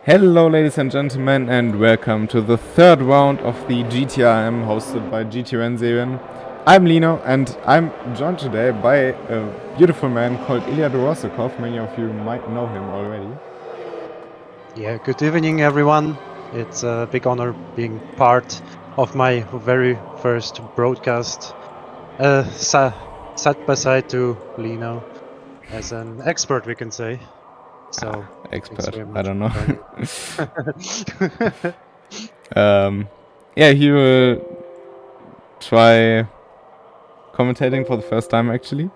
Hello ladies and gentlemen, and welcome to the third round of the GTRM hosted by gt-rennserien. I'm Lino and I'm joined today by a beautiful man called Ilya Dorosakov. Many of you might know him already. Yeah, good evening everyone. It's a big honor being part of my very first broadcast. Side by side to Lino as an expert, we can say. So expert, I don't know. Yeah, he will try commentating for the first time actually.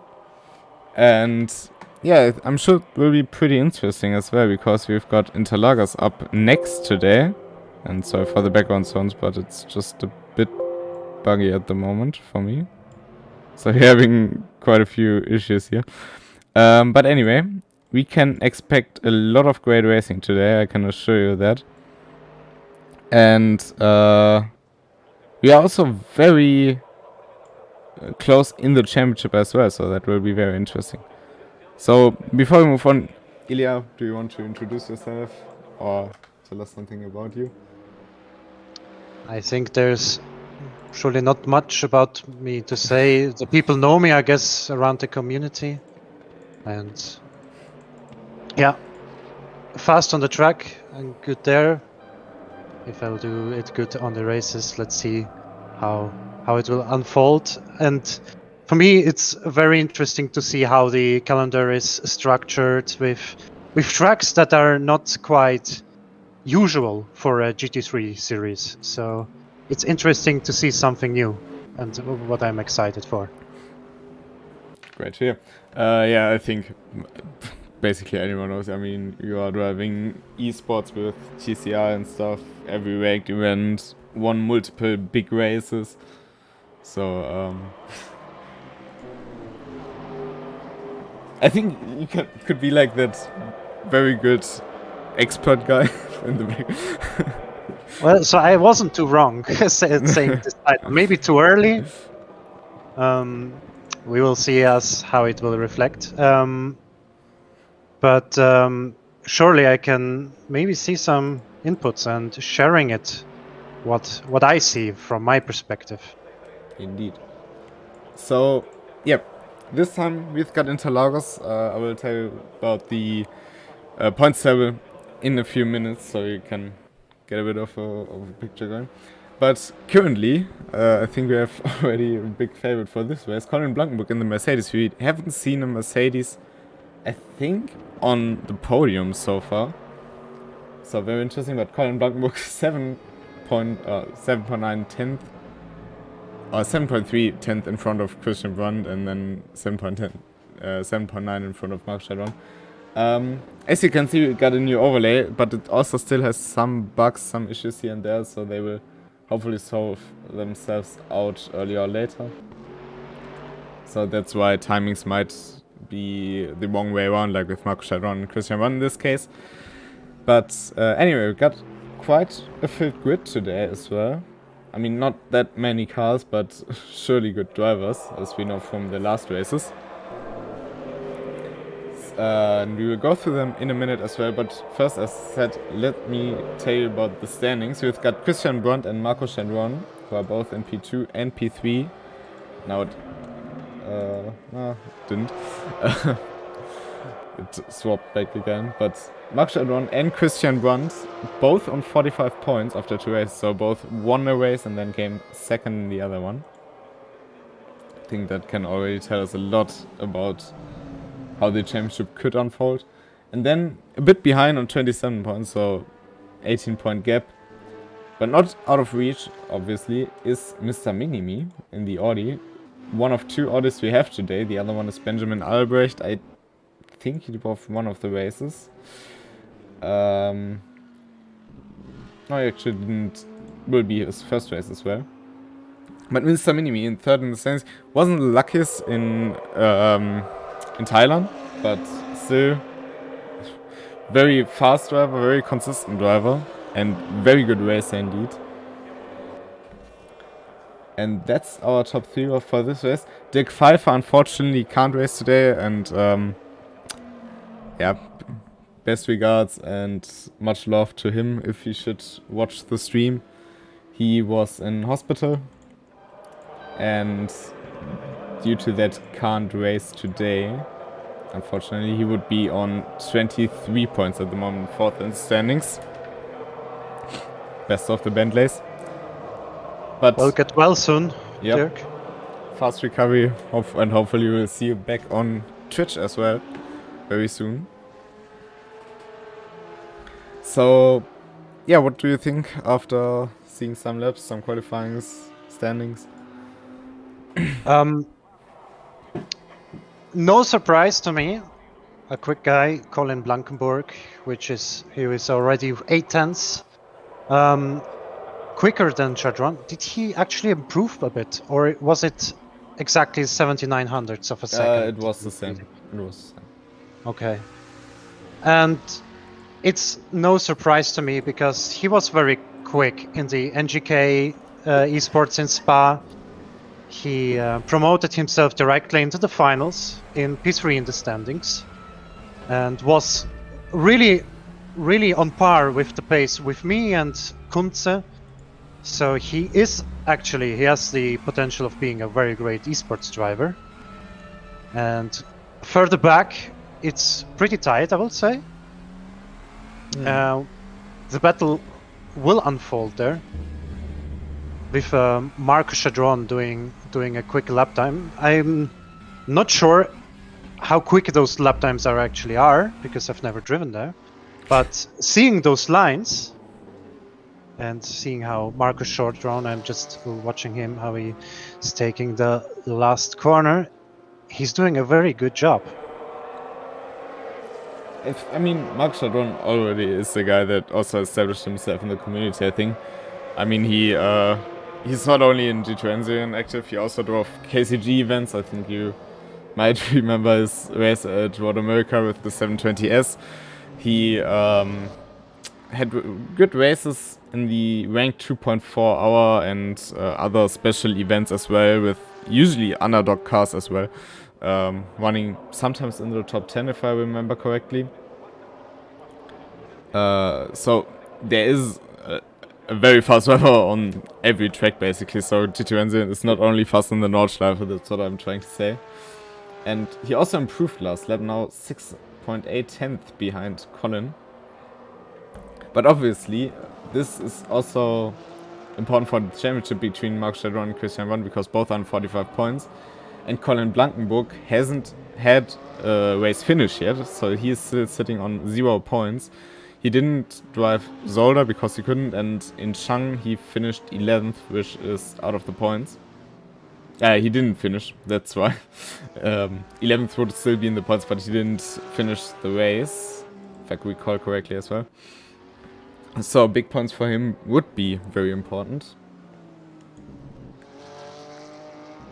And yeah, I'm sure it will be pretty interesting as well, because we've got Interlagos up next today. And sorry for the background sounds, but it's just a bit buggy at the moment for me. So we're having quite a few issues here. But anyway, we can expect a lot of great racing today, I can assure you that. And we are also very close in the championship as well, so that will be very interesting. So before we move on, Ilya, do you want to introduce yourself or tell us something about you? I think there's surely not much about me to say. The people know me, I guess, around the community. And yeah, fast on the track and good there. If I'll do it good on the races, let's see how it will unfold. And for me, it's very interesting to see how the calendar is structured with tracks that are not quite usual for a GT3 series. So it's interesting to see something new, and what I'm excited for. Great to hear. Yeah, I think basically anyone knows. I mean, you are driving esports with TCR and stuff, every ranked event, won multiple big races. So I think you could be like that very good expert guy in the back. Well, so I wasn't too wrong saying this title. Maybe too early. We will see how it will reflect. But surely I can maybe see some inputs and sharing it, what I see from my perspective. Indeed. So, yeah, this time we've got Interlagos. I will tell you about the points table in a few minutes, so you can get a bit of a picture going. But currently, I think we have already a big favorite for this race, Colin Blankenburg in the Mercedes. We haven't seen a Mercedes, I think, on the podium so far. So very interesting, but Colin Blankenburg 7.9 tenth, or 7.3 tenth in front of Christian Brandt, and then 7.9 in front of Marco Cherdron. As you can see, we got a new overlay, but it also still has some bugs, some issues here and there, so they will hopefully solve themselves out earlier or later. So that's why timings might be the wrong way around, like with Marco Cherdron and Christian Brandt in this case. But anyway, we got quite a filled grid today as well. I mean, not that many cars, but surely good drivers, as we know from the last races. And we will go through them in a minute as well, but first, as said, let me tell you about the standings. We've got Christian Brandt and Marco Cherdron, who are both in P2 and P3. Now it didn't. It swapped back again, but Marco Cherdron and Christian Brandt both on 45 points after two races, so both won a race and then came second in the other one. I think that can already tell us a lot about how the championship could unfold. And then a bit behind on 27 points, so 18-point gap, but not out of reach, obviously, is Mr.Minimi in the Audi. One of two Audis we have today, the other one is Benjamin Albrecht. I think he drove one of the races. No, he actually didn't. Will be his first race as well. But Mr.Minimi in third in the standings wasn't the luckiest in Thailand, but still very fast driver, very consistent driver, and very good racer indeed. And that's our top three for this race. Dirk Pfeiffer unfortunately can't race today, and yeah, best regards and much love to him if he should watch the stream. He was in hospital and due to that can't race today. Unfortunately, he would be on 23 points at the moment, 4th in standings. Best of the Bentleys. But Well, get well soon, yep, Dirk. fast recovery, and hopefully we'll see you back on Twitch as well very soon. So, yeah, what do you think after seeing some laps, some qualifying standings? No surprise to me. A quick guy, Colin Blankenburg, he was already 8 tenths quicker than Cherdron. Did he actually improve a bit, or was it exactly 79 hundredths of a second? It was the same. It was the same. Okay. And it's no surprise to me because he was very quick in the NGK esports in Spa. He promoted himself directly into the finals in P3 in the standings and was really on par with the pace with me and Kunze. So he has the potential of being a very great esports driver. And further back, it's pretty tight, I will say. The battle will unfold there with Marco Cherdron doing a quick lap time. I'm not sure how quick those lap times are because I've never driven there. But seeing those lines and seeing how Marco Cherdron, I'm just watching him, how he is taking the last corner, he's doing a very good job. Marco Cherdron already is the guy that also established himself in the community, I think. He's not only in gt-rennserien active, he also drove KCG events. I think you might remember his race at Road America with the 720S. He had good races in the ranked 2.4 hour and other special events as well, with usually underdog cars as well. Running sometimes in the top 10 if I remember correctly. So there is a very fast driver on every track basically, so gt-rennserien is not only fast in the Nordschleife, that's what I'm trying to say. And he also improved last lap, now 6.8 tenths behind Colin. But obviously this is also important for the championship between Marco Cherdron and Christian Run, because both are on 45 points. And Colin Blankenburg hasn't had a race finish yet, so he is still sitting on 0 points. He didn't drive Zoll because he couldn't, and in Chang he finished 11th, which is out of the points. He didn't finish, that's why. 11th would still be in the points, but he didn't finish the race, if I recall correctly as well. So big points for him would be very important.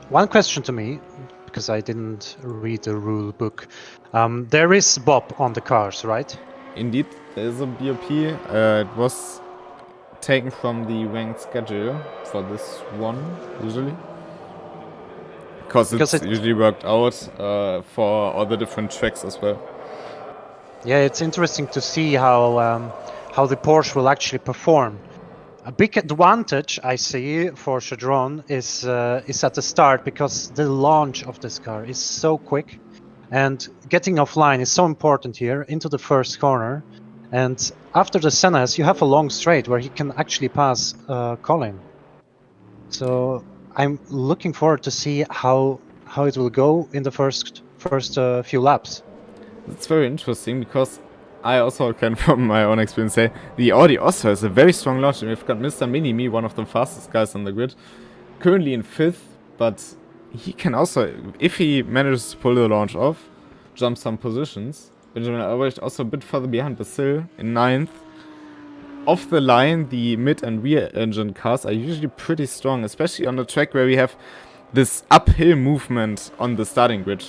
One question to me, because I didn't read the rule book. There is Bob on the cars, right? Indeed, there is a BOP. It was taken from the ranked schedule for this one, usually. Because it's usually worked out for all the different tracks as well. Yeah, it's interesting to see how the Porsche will actually perform. A big advantage I see for Cherdron is at the start, because the launch of this car is so quick, and getting offline is so important here into the first corner. And after the Sennas, you have a long straight where he can actually pass Colin. So I'm looking forward to see how it will go in the first few laps. It's very interesting, because I also can, from my own experience, say the Audi also has a very strong launch. We've got Mr.Minimi, one of the fastest guys on the grid, currently in 5th, but he can also, if he manages to pull the launch off, jump some positions. Benjamin Albrecht also a bit further behind, but still in 9th. Off the line, the mid and rear engine cars are usually pretty strong, especially on the track where we have this uphill movement on the starting grid,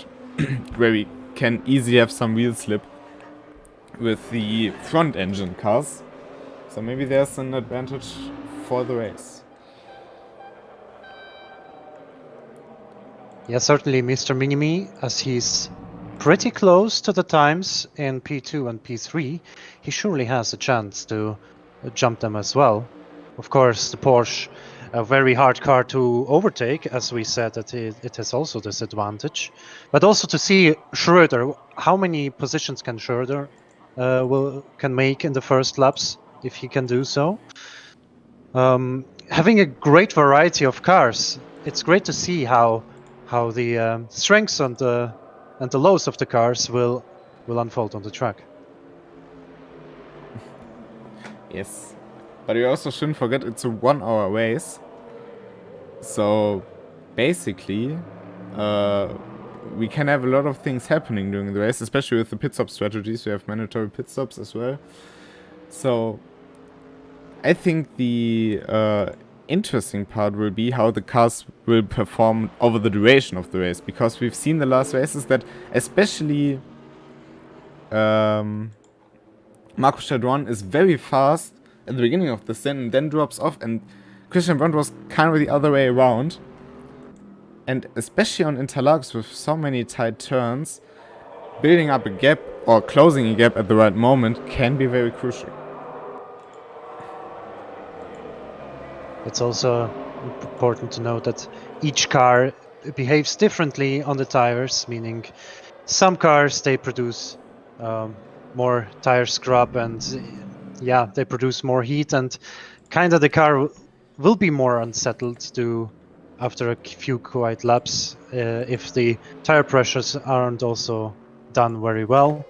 where we can easily have some wheel slip with the front engine cars. So maybe there's an advantage for the race. Yeah, certainly Mr.Minimi, as he's pretty close to the times in P2 and P3, he surely has a chance to jump them as well. Of course, the Porsche, a very hard car to overtake, as we said, that it has also this advantage. But also to see Schroeder, how many positions can Schroeder can make in the first laps, if he can do so. Having a great variety of cars, it's great to see how the strengths and the lows of the cars will unfold on the track. Yes. But you also shouldn't forget it's a 1 hour race. So basically, we can have a lot of things happening during the race, especially with the pit stop strategies. We have mandatory pit stops as well. So I think the interesting part will be how the cars will perform over the duration of the race, because we've seen the last races that especially Marco Cherdron is very fast at the beginning of the stint and then drops off, and Christian Brandt was kind of the other way around. And especially on Interlagos with so many tight turns, building up a gap or closing a gap at the right moment can be very crucial. It's also important to note that each car behaves differently on the tires, meaning some cars, they produce more tire scrub and yeah, they produce more heat, and kind of the car will be more unsettled after a few quiet laps if the tire pressures aren't also done very well.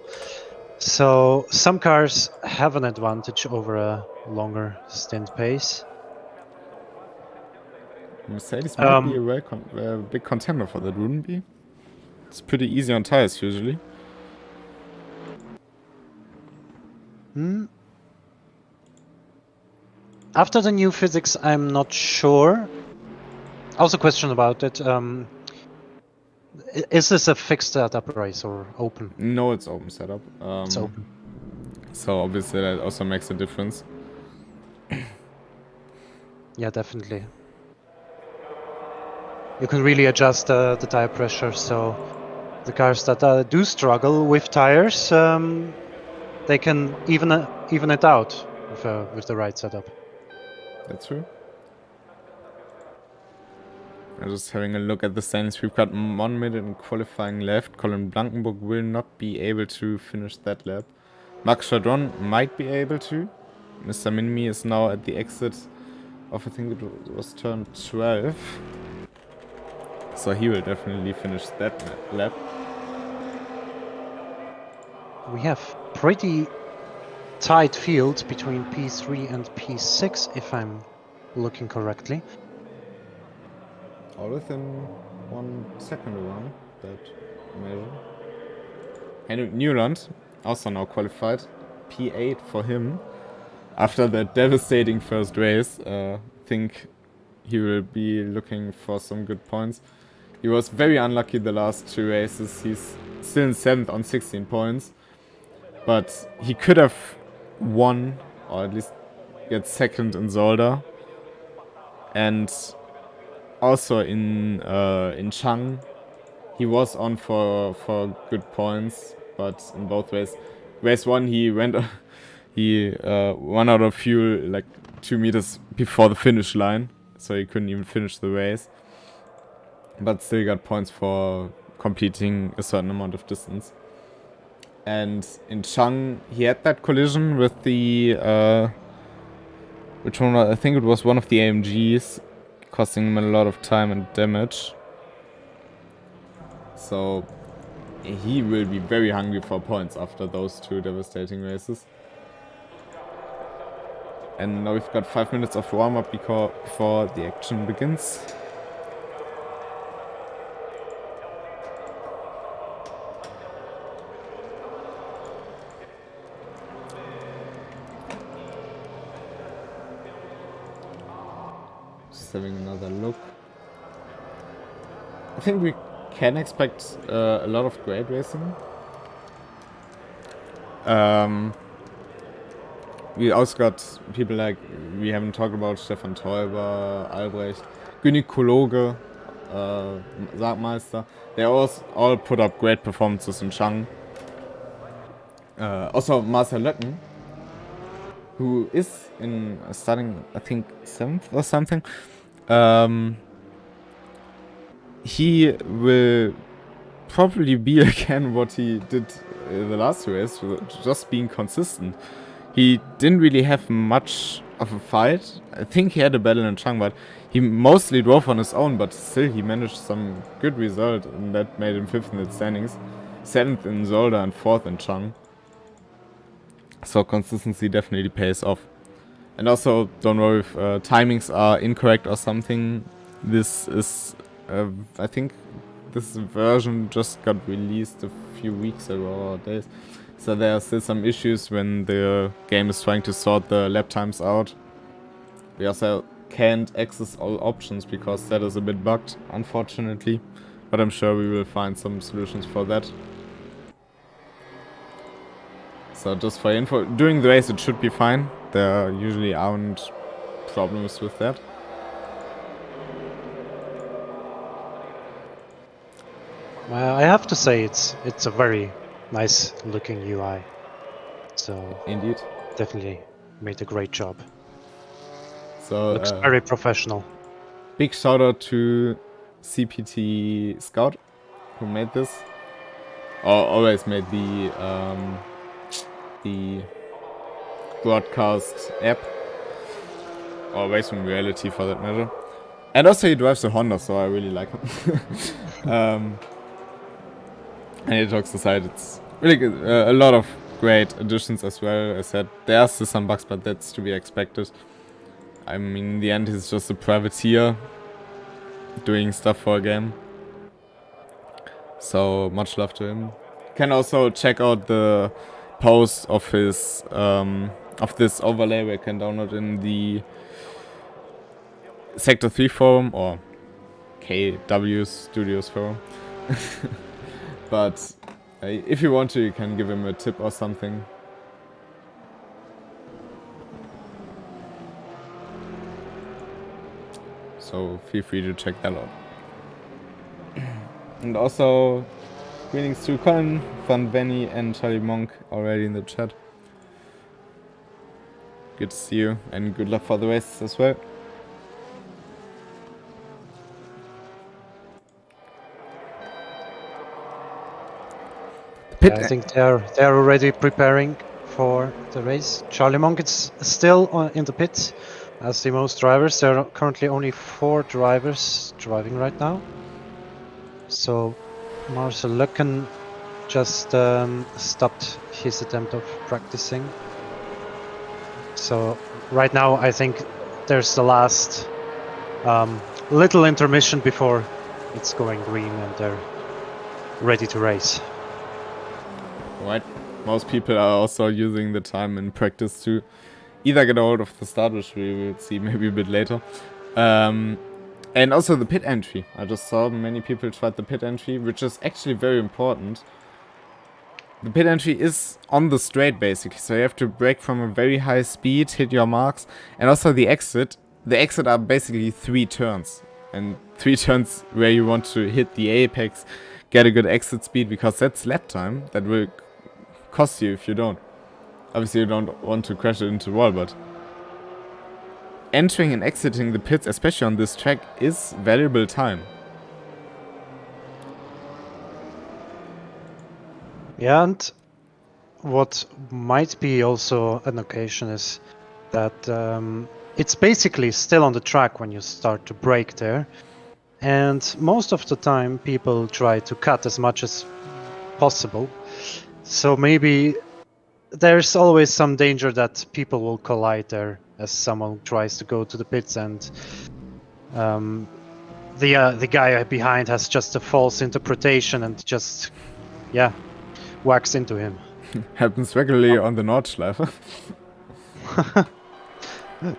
So some cars have an advantage over a longer stint pace. Mercedes might be a big contender for that, wouldn't be? It's pretty easy on tires usually. After the new physics, I'm not sure. Also, question about it. Is this a fixed setup race or open? No, it's open setup. It's open. So obviously that also makes a difference. Yeah, definitely. You can really adjust the tire pressure, so the cars that do struggle with tires, they can even it out with the right setup. That's true. I'm just having a look at the standings. We've got 1 minute in qualifying left. Colin Blankenburg will not be able to finish that lap. Marco Cherdron might be able to. Mr.Minimi is now at the exit of, I think it was turn 12. So he will definitely finish that lap. We have pretty tight field between P3 and P6, if I'm looking correctly. All within 1 second around that measure. Henrik Newland, also now qualified. P8 for him. After that devastating first race, I think he will be looking for some good points. He was very unlucky the last 2 races. He's still in 7th on 16 points. But he could have won, or at least get 2nd in Zolder. And also in Chang, he was on for good points, but in both ways. Race 1 he went ran out of fuel like 2 meters before the finish line, so he couldn't even finish the race. But still got points for completing a certain amount of distance. And in Chang, he had that collision with the which one? I think it was one of the AMGs, costing him a lot of time and damage. So he will be very hungry for points after those 2 devastating races. And now we've got 5 minutes of warm-up before the action begins. Just having another look. I think we can expect a lot of great racing. We also got people like, we haven't talked about, Stefan Teuber, Albrecht, Gynäkologe, Sargmeister. They all put up great performances in Chang. Also Marcel Löcken, who is starting, I think, 7th or something. He will probably be again what he did in the last race, just being consistent. He didn't really have much of a fight. I think he had a battle in Chang, but he mostly drove on his own, but still he managed some good result, and that made him 5th in the standings, 7th in Zoll and 4th in Chang. So consistency definitely pays off. And also, don't worry if timings are incorrect or something. This is, I think, this version just got released a few weeks ago or days. So there are still some issues when the game is trying to sort the lap times out. We also can't access all options because that is a bit bugged, unfortunately. But I'm sure we will find some solutions for that. So just for info, during the race it should be fine. There usually aren't problems with that. I have to say it's a very nice looking UI. So Indeed. definitely made a great job. So Looks very professional. big shout out to CPT Scout who made this. Or always made the broadcast app, or Weiß in reality for that matter. And also he drives a Honda, so I really like him. And he jokes aside, it's really good. A lot of great additions as well. I said there are still some bugs, but that's to be expected. I mean, in the end, he's just a privateer doing stuff for a game. So much love to him. You can also check out the post of his of this overlay we can download in the Sector 3 forum or KW Studios forum. But if you want to, you can give him a tip or something. So feel free to check that out. And also, greetings to Colin, Van Benny and Charlie Monk already in the chat. Good to see you and good luck for the race as well. Yeah, I think they're already preparing for the race. Charlie Monk is still in the pits as the most drivers. There are currently only 4 drivers driving right now. So Marcel Löcken just stopped his attempt of practicing. So right now I think there's the last little intermission before it's going green and they're ready to race. Right. Most people are also using the time in practice to either get a hold of the start, which we will see maybe a bit later. And also the pit entry. I just saw many people tried the pit entry, which is actually very important. The pit entry is on the straight basically, so you have to brake from a very high speed, hit your marks, and also the exit. The exit are basically 3 turns, and 3 turns where you want to hit the apex, get a good exit speed, because that's lap time that will cost you if you don't. Obviously you don't want to crash it into the wall, but entering and exiting the pits, especially on this track, is valuable time. Yeah, and what might be also an occasion is that it's basically still on the track when you start to brake there. And most of the time people try to cut as much as possible. So maybe there's always some danger that people will collide there as someone tries to go to the pits and the guy behind has just a false interpretation and just, yeah, whacks into him. Happens regularly on the Nordschleife.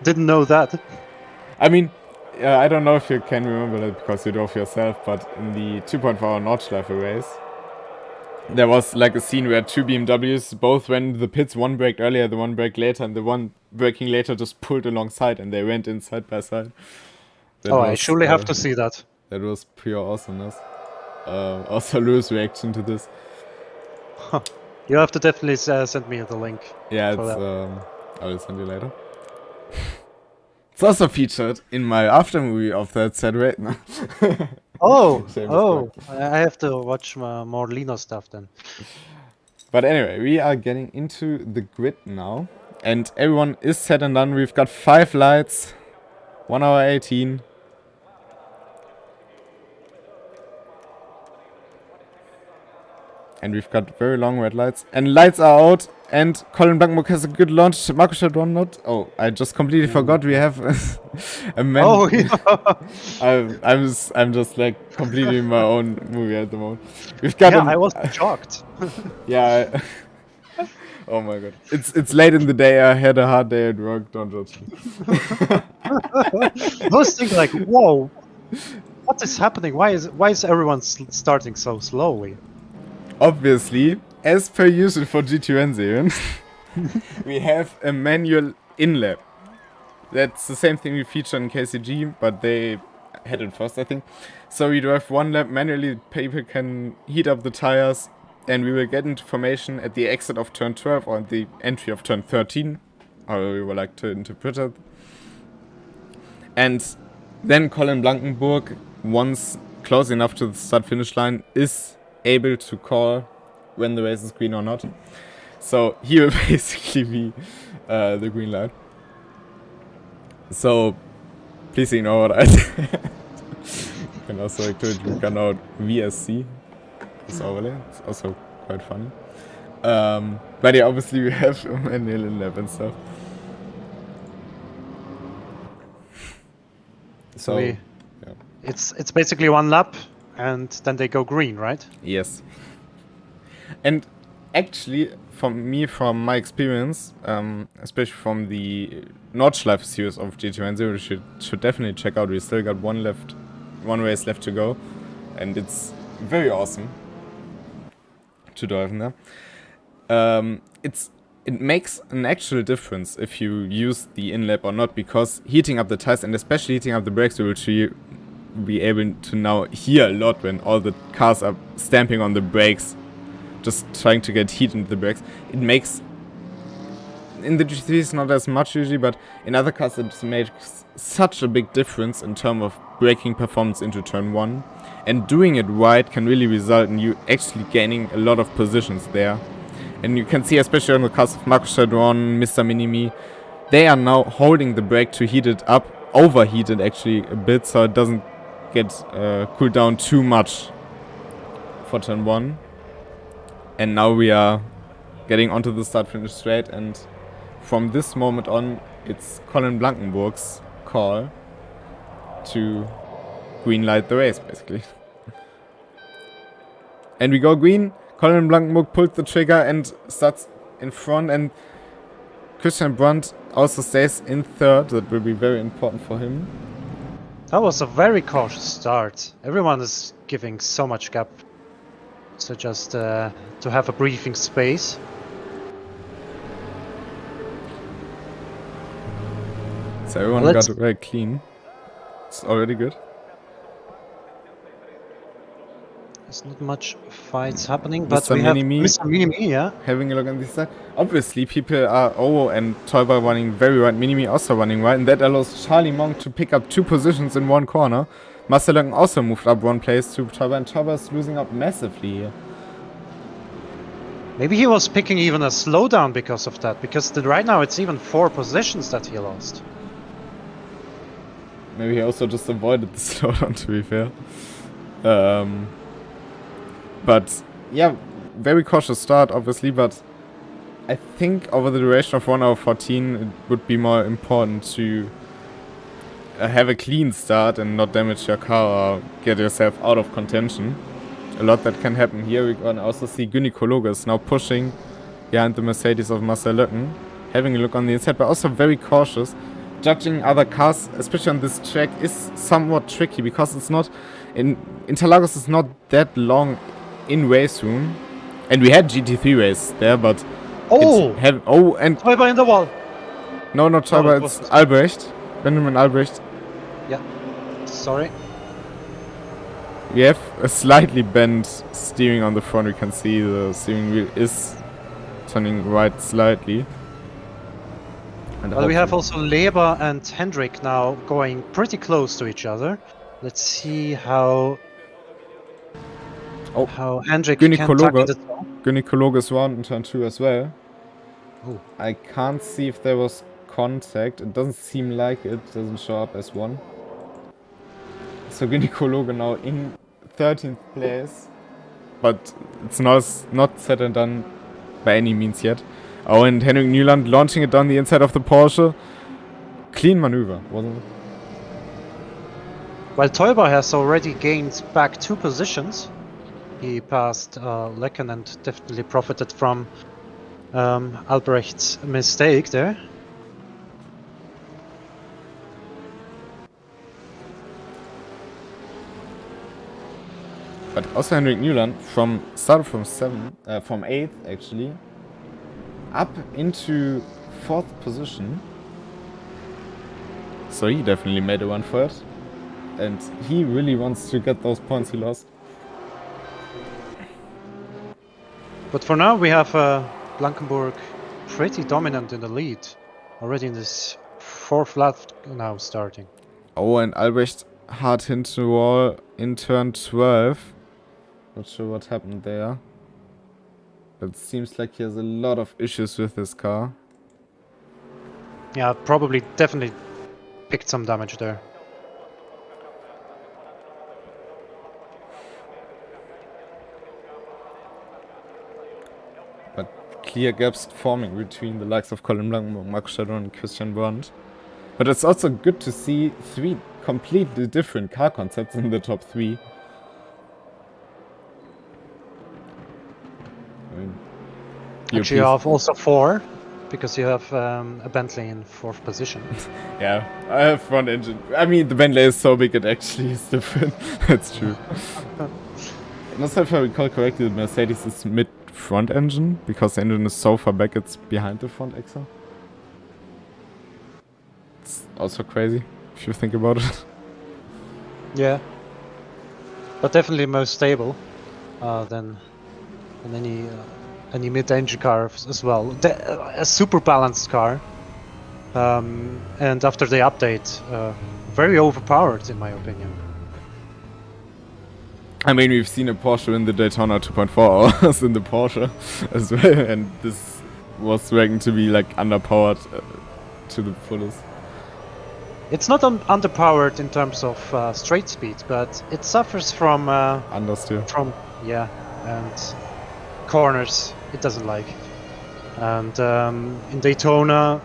Didn't know that. I mean, I don't know if you can remember that because you drove yourself, but in the 2.4 Nordschleife race, there was like a scene where 2 BMWs both went into the pits, one braked earlier, the one braked later, and the one braking later just pulled alongside and they went in side by side. That I surely have to see that. That was pure awesomeness. Also Louis' reaction to this. You have to definitely send me the link. Yeah, for it's that. I will send you later. It's also featured in my after movie of that set right now. Oh, Shameless plug. I have to watch more Lino stuff then. But anyway, we are getting into the grid now. And everyone is set and done. We've got 5 lights. 1 hour 18. And we've got very long red lights. And lights are out. And Colin Blankmook has a good launch. Marco Cherdron not. Oh, I just completely forgot we have a man. Oh, yeah. I'm just like completely in my own movie at the moment. We've got. Yeah, I was shocked. Yeah. Oh my god. It's late in the day. I had a hard day at work. Don't judge me. I was thinking like, whoa, what is happening? Why is everyone starting so slowly? Obviously, as per usual for gt-rennserien, we have a manual in-lab. That's the same thing we feature in KCG, but they had it first, I think. So we do have one lap manually. People can heat up the tires, and we will get into formation at the exit of turn 12 or the entry of turn 13, however we would like to interpret it. And then Colin Blankenburg, once close enough to the start-finish line, is able to call when the race is green or not. So he will basically be the green light. So please ignore what I said. You can also encourage me to out VSC. This overlay. It's also quite funny. But yeah, obviously we have a manual in lab and stuff. So yeah. It's basically one lap and then they go green, right? Yes. And actually, from my experience, especially from the Nordschleife series of gt-rennserien, you should definitely check out. We still got one race left to go, and it's very awesome to drive in there. It makes an actual difference if you use the in-lap or not, because heating up the tires and especially heating up the brakes, we will be able to now hear a lot when all the cars are stamping on the brakes, just trying to get heat into the brakes. It makes, in the GT3s not as much usually, but in other cars it makes such a big difference in terms of braking performance into turn 1. And doing it right can really result in you actually gaining a lot of positions there. And you can see, especially on the cars of Marco Cherdron, Mr.Minimi, they are now holding the brake to heat it up, overheat it actually a bit, so it doesn't get cooled down too much for turn 1. And now we are getting onto the start-finish straight, and from this moment on, it's Colin Blankenburg's call to green-light the race, basically. And we go green. Colin Blankenburg pulled the trigger and starts in front, and Christian Brandt also stays in third. That will be very important for him. That was a very cautious start. Everyone is giving so much gap. So just to have a breathing space. So everyone got very clean. It's already good. There's not much fights happening, but Mr. we have Minimi Mr. Minimi, yeah. Having a look on this side. Obviously, people are and Teuber running very right. Minimi also running right, and that allows Charlie Monk to pick up 2 positions in one corner. Marcel Löcken also moved up 1 place to Teuber, and Teuber is losing up massively here. Maybe he was picking even a slowdown because of that, because right now it's even 4 positions that he lost. Maybe he also just avoided the slowdown, to be fair. But yeah, very cautious start, obviously, but I think over the duration of 1 hour 14 it would be more important to have a clean start and not damage your car or get yourself out of contention. A lot that can happen here. We can also see Gynekologos now pushing behind the Mercedes of Marcel Löcken, having a look on the inside, but also very cautious. Judging other cars, especially on this track, is somewhat tricky because it's not Interlagos is not that long in race room, and we had GT3 race there, but and Teuber in the wall. No, not Teuber, it's Albrecht, Benjamin Albrecht. Yeah, sorry. We have a slightly bent steering on the front. We can see the steering wheel is turning right slightly. And Well, we have hopefully- also Leber and Hendrik now going pretty close to each other. Let's see how Oh, Hendrik can tackle Gynekologe. the zone. Gynekologe is round in turn 2 as well. Oh. I can't see if there was contact. It doesn't seem like it. Doesn't show up as one. So Gynekologe now in 13th place. But it's not said and done by any means yet. Oh, and Henrik Nyland launching it down the inside of the Porsche. Clean maneuver, wasn't it? While Teuber has already gained back 2 positions. He passed Löcken and definitely profited from Albrecht's mistake there. But also Henrik Nyland started from 8th actually, up into 4th position. So he definitely made a run for it, and he really wants to get those points he lost. But for now we have Blankenburg pretty dominant in the lead, already in this 4th lap now starting. Oh, and Albrecht hard hit the wall in turn 12. Not sure what happened there. But it seems like he has a lot of issues with this car. Yeah, probably definitely picked some damage there. But clear gaps forming between the likes of Colin Blankenburg, Marco Cherdron and Christian Brandt. But it's also good to see 3 completely different car concepts in the top 3. I mean, Actually, you have also 4, because you have a Bentley in 4th position. Yeah, I have front engine. I mean, the Bentley is so big it actually is different. That's true. And also, if I recall correctly, the Mercedes is mid-front engine, because the engine is so far back it's behind the front axle. It's also crazy, if you think about it. Yeah. But definitely more stable than any mid-engine car as well. A super balanced car. And after the update, very overpowered in my opinion. I mean, we've seen a Porsche in the Daytona 2.4 hours in the Porsche as well, and this was reckoned to be like underpowered to the fullest. It's not underpowered in terms of straight speed, but it suffers from Understeer. And corners it doesn't like. And in Daytona,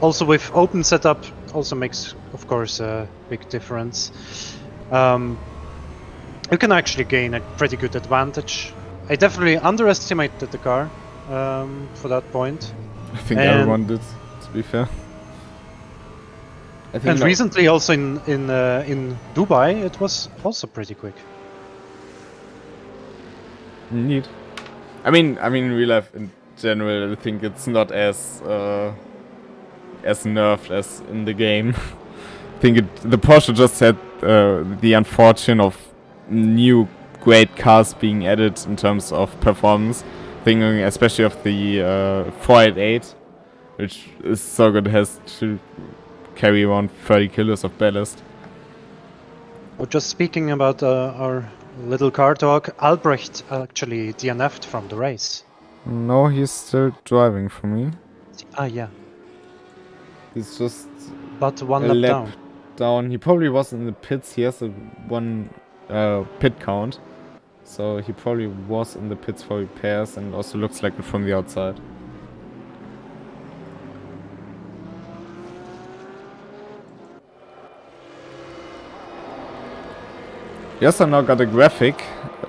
also with open setup, also makes of course a big difference. You can actually gain a pretty good advantage. I definitely underestimated the car for that point. I think everyone did, to be fair. I think And recently also in Dubai, it was also pretty quick. Neat. I mean, in real life in general, I think it's not as nerfed as in the game. I think the Porsche just had the unfortune of new great cars being added in terms of performance. Thinking especially of the 488, which is so good, has to carry around 30 kilos of ballast. Well, just speaking about our little car talk, Albrecht actually DNF'd from the race. No, he's still driving for me. Ah, yeah. He's just But one a lap lap down. He probably was in the pits. He has a one pit count. So he probably was in the pits for repairs and also looks like it from the outside. We also now got a graphic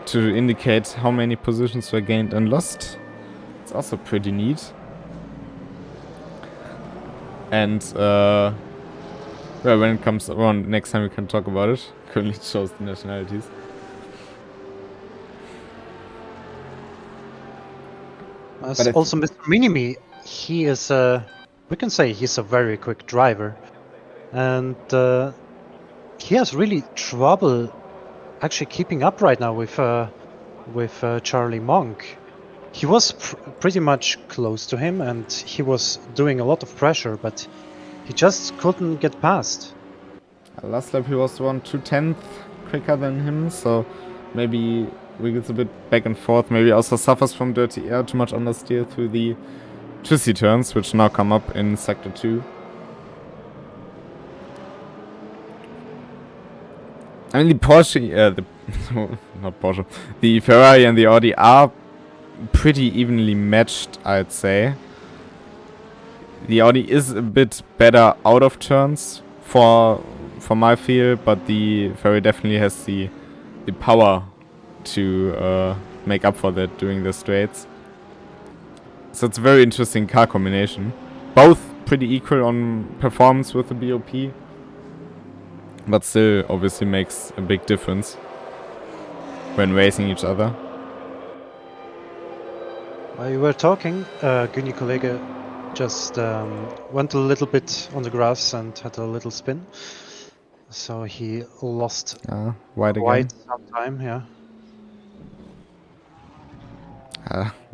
to indicate how many positions were gained and lost. It's also pretty neat. And well, when it comes around next time we can talk about it. Currently it shows the nationalities. Also, Mr.Minimi, he is we can say he's a very quick driver, and he has really trouble actually keeping up right now with Charlie Monk. He was pretty much close to him, and he was doing a lot of pressure, but he just couldn't get past. Last lap he was 1/2/10 quicker than him, so maybe wiggles a bit back and forth. Maybe also suffers from dirty air, too much understeer through the twisty turns, which now come up in Sector 2. I mean, the Porsche, not Porsche, the Ferrari and the Audi are pretty evenly matched, I'd say. The Audi is a bit better out of turns for my feel, but the Ferrari definitely has the power to make up for that during the straights. So it's a very interesting car combination. Both pretty equal on performance with the BOP, but still obviously makes a big difference when racing each other. While you were talking, Günni Kollege just went a little bit on the grass and had a little spin. So he lost wide again. quite some time, yeah.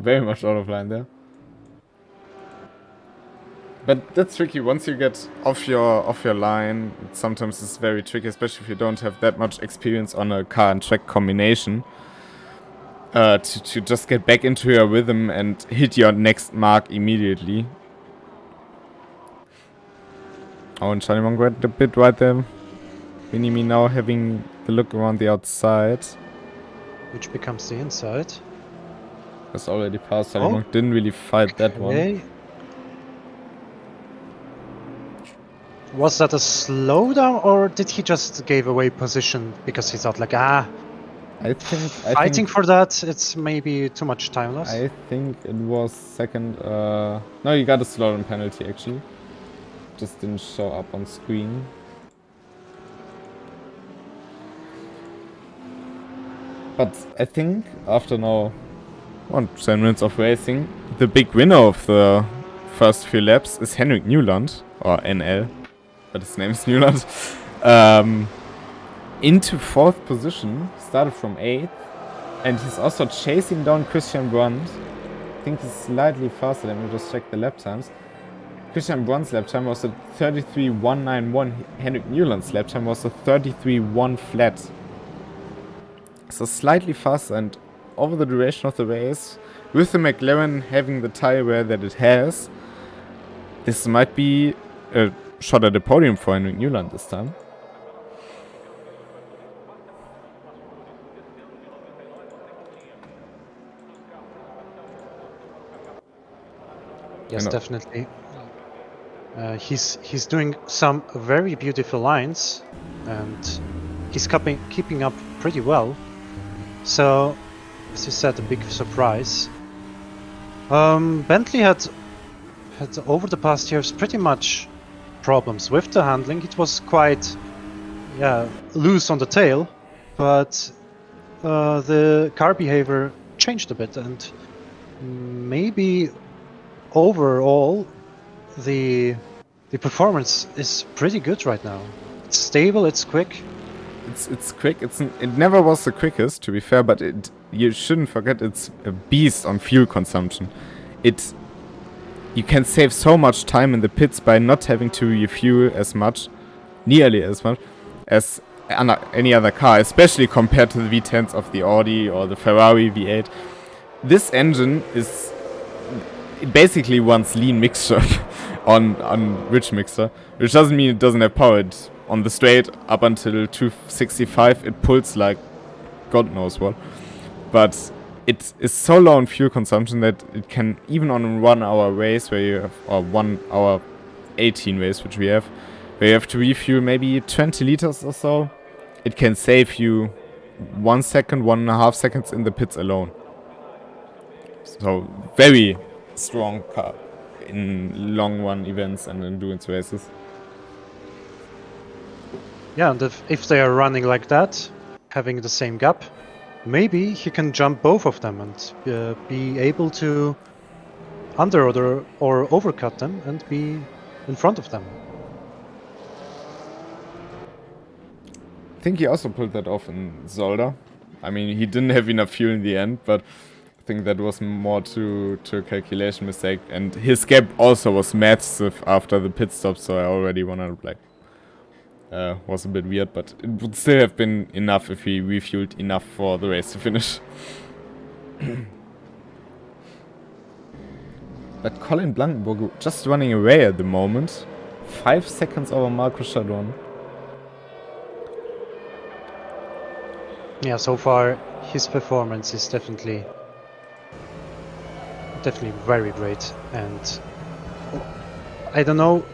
Very much out of line there. But that's tricky. Once you get off your line, sometimes it's very tricky, especially if you don't have that much experience on a car and track combination. To just get back into your rhythm and hit your next mark immediately. Oh, and Charlie Monk went a bit right there. Minimi now having the look around the outside. Which becomes the inside. That's already passed. Charlie Monk didn't really fight that one. Was that a slowdown, or did he just give away position because he thought like, I think fighting for that, it's maybe too much time loss? I think it was second. No, you got a slowdown penalty actually. Just didn't show up on screen. But I think after now 10 minutes of racing, the big winner of the first few laps is Henrik Newland, or NL, but his name is Newland. Into 4th position, started from 8th, and he's also chasing down Christian Brunt. I think he's slightly faster. Let me just check the lap times. Christian Brunt's lap time was a 33.191. Henrik Newland's lap time was a 33.1 flat. So slightly faster, and over the duration of the race, with the McLaren having the tire wear that it has, this might be a shot at the podium for Henrik Newland this time. Yes, definitely. He's doing some very beautiful lines, and he's keeping up pretty well. So, as you said, a big surprise. Bentley had over the past years pretty much problems with the handling. It was quite loose on the tail, but the car behavior changed a bit, and maybe overall the performance is pretty good right now. It's stable, it's quick. It's quick. It never was the quickest, to be fair, but you shouldn't forget it's a beast on fuel consumption. You can save so much time in the pits by not having to refuel nearly as much as any other car, especially compared to the V10s of the Audi or the Ferrari V8. This engine it basically wants lean mixture on rich mixture, which doesn't mean it doesn't have power. On the straight up until 265 it pulls like God knows what, but it is so low on fuel consumption that it can, even on a 1 hour race where you have, or 1 hour 18 race which we have, where you have to refuel maybe 20 liters or so, it can save you 1 second, 1.5 seconds in the pits alone. So very strong car in long run events and endurance races. Yeah, and if they are running like that, having the same gap, maybe he can jump both of them and be able to under or overcut them and be in front of them. I think he also pulled that off in Zoll. I mean, he didn't have enough fuel in the end, but I think that was more to a calculation mistake. And his gap also was massive after the pit stop, so I already wanted like was a bit weird, but it would still have been enough if he refueled enough for the race to finish. But Colin Blankenburg just running away at the moment. 5 seconds over Marco Cherdron. Yeah, so far his performance is definitely very great, and I don't know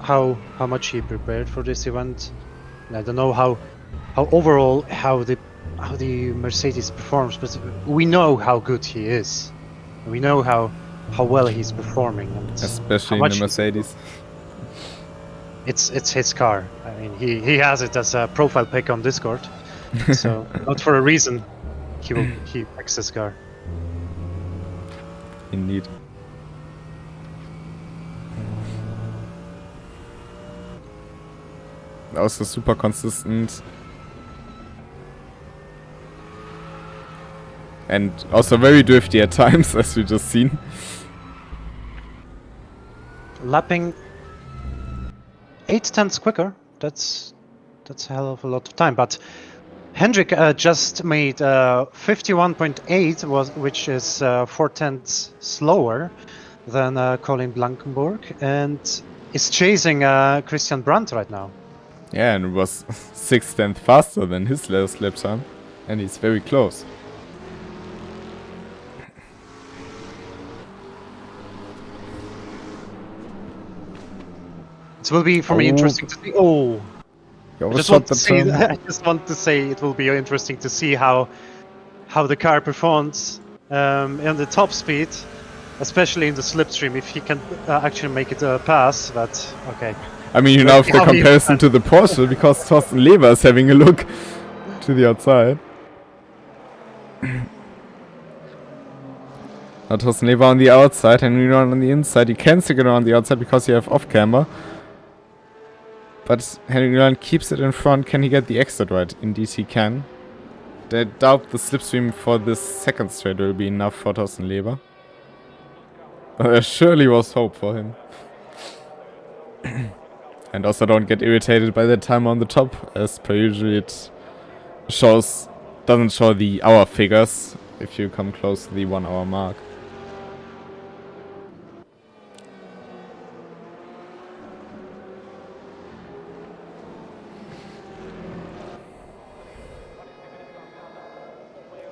how much he prepared for this event. I don't know how overall how the Mercedes performs, but we know how good he is. We know how well he's performing, and especially in the Mercedes. It's his car. I mean, he has it as a profile pic on Discord, so not for a reason he picks this car. Indeed. Also super consistent. And also very drifty at times, as we just seen. Lapping 8/10 quicker. That's a hell of a lot of time. But Hendrik just made 51.8, which is 4/10 slower than Colin Blankenburg, and is chasing Christian Brandt right now. Yeah, and it was 6/10 faster than his last lap time, and he's very close. It will be for me interesting to see. Oh, I just want to say it will be interesting to see how the car performs in the top speed, especially in the slipstream, if he can actually make it pass. But okay. I mean, you now have the comparison to the Porsche, because Thorsten Leber is having a look to the outside. Now Thorsten Leber on the outside, and Henry on the inside. You can stick it on the outside because you have off-camber. But Henry keeps it in front. Can he get the exit right? Indeed he can. I doubt the slipstream for this second straight will be enough for Thorsten Leber. But there surely was hope for him. And also don't get irritated by the time on the top. As per usual, it doesn't show the hour figures if you come close to the 1 hour mark.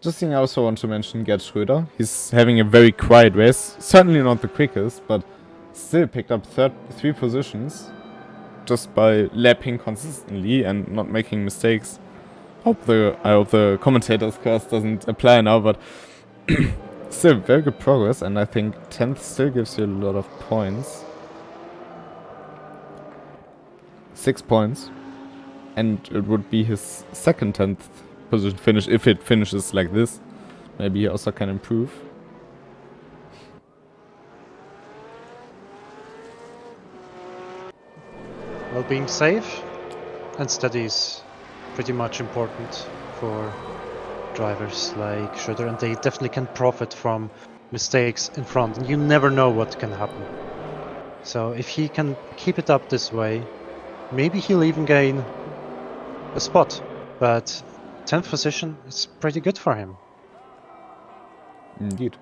Just thing I also want to mention, Gerd Schröder. He's having a very quiet race. Certainly not the quickest, but still picked up 3 positions. Just by lapping consistently and not making mistakes. I hope the commentator's curse doesn't apply now, but still very good progress, and I think 10th still gives you a lot of points. 6 points. And it would be his second 10th position finish if it finishes like this. Maybe he also can improve. Well, being safe and steady is pretty much important for drivers like Schröder, and they definitely can profit from mistakes in front, and you never know what can happen. So if he can keep it up this way, maybe he'll even gain a spot, but 10th position is pretty good for him. Indeed.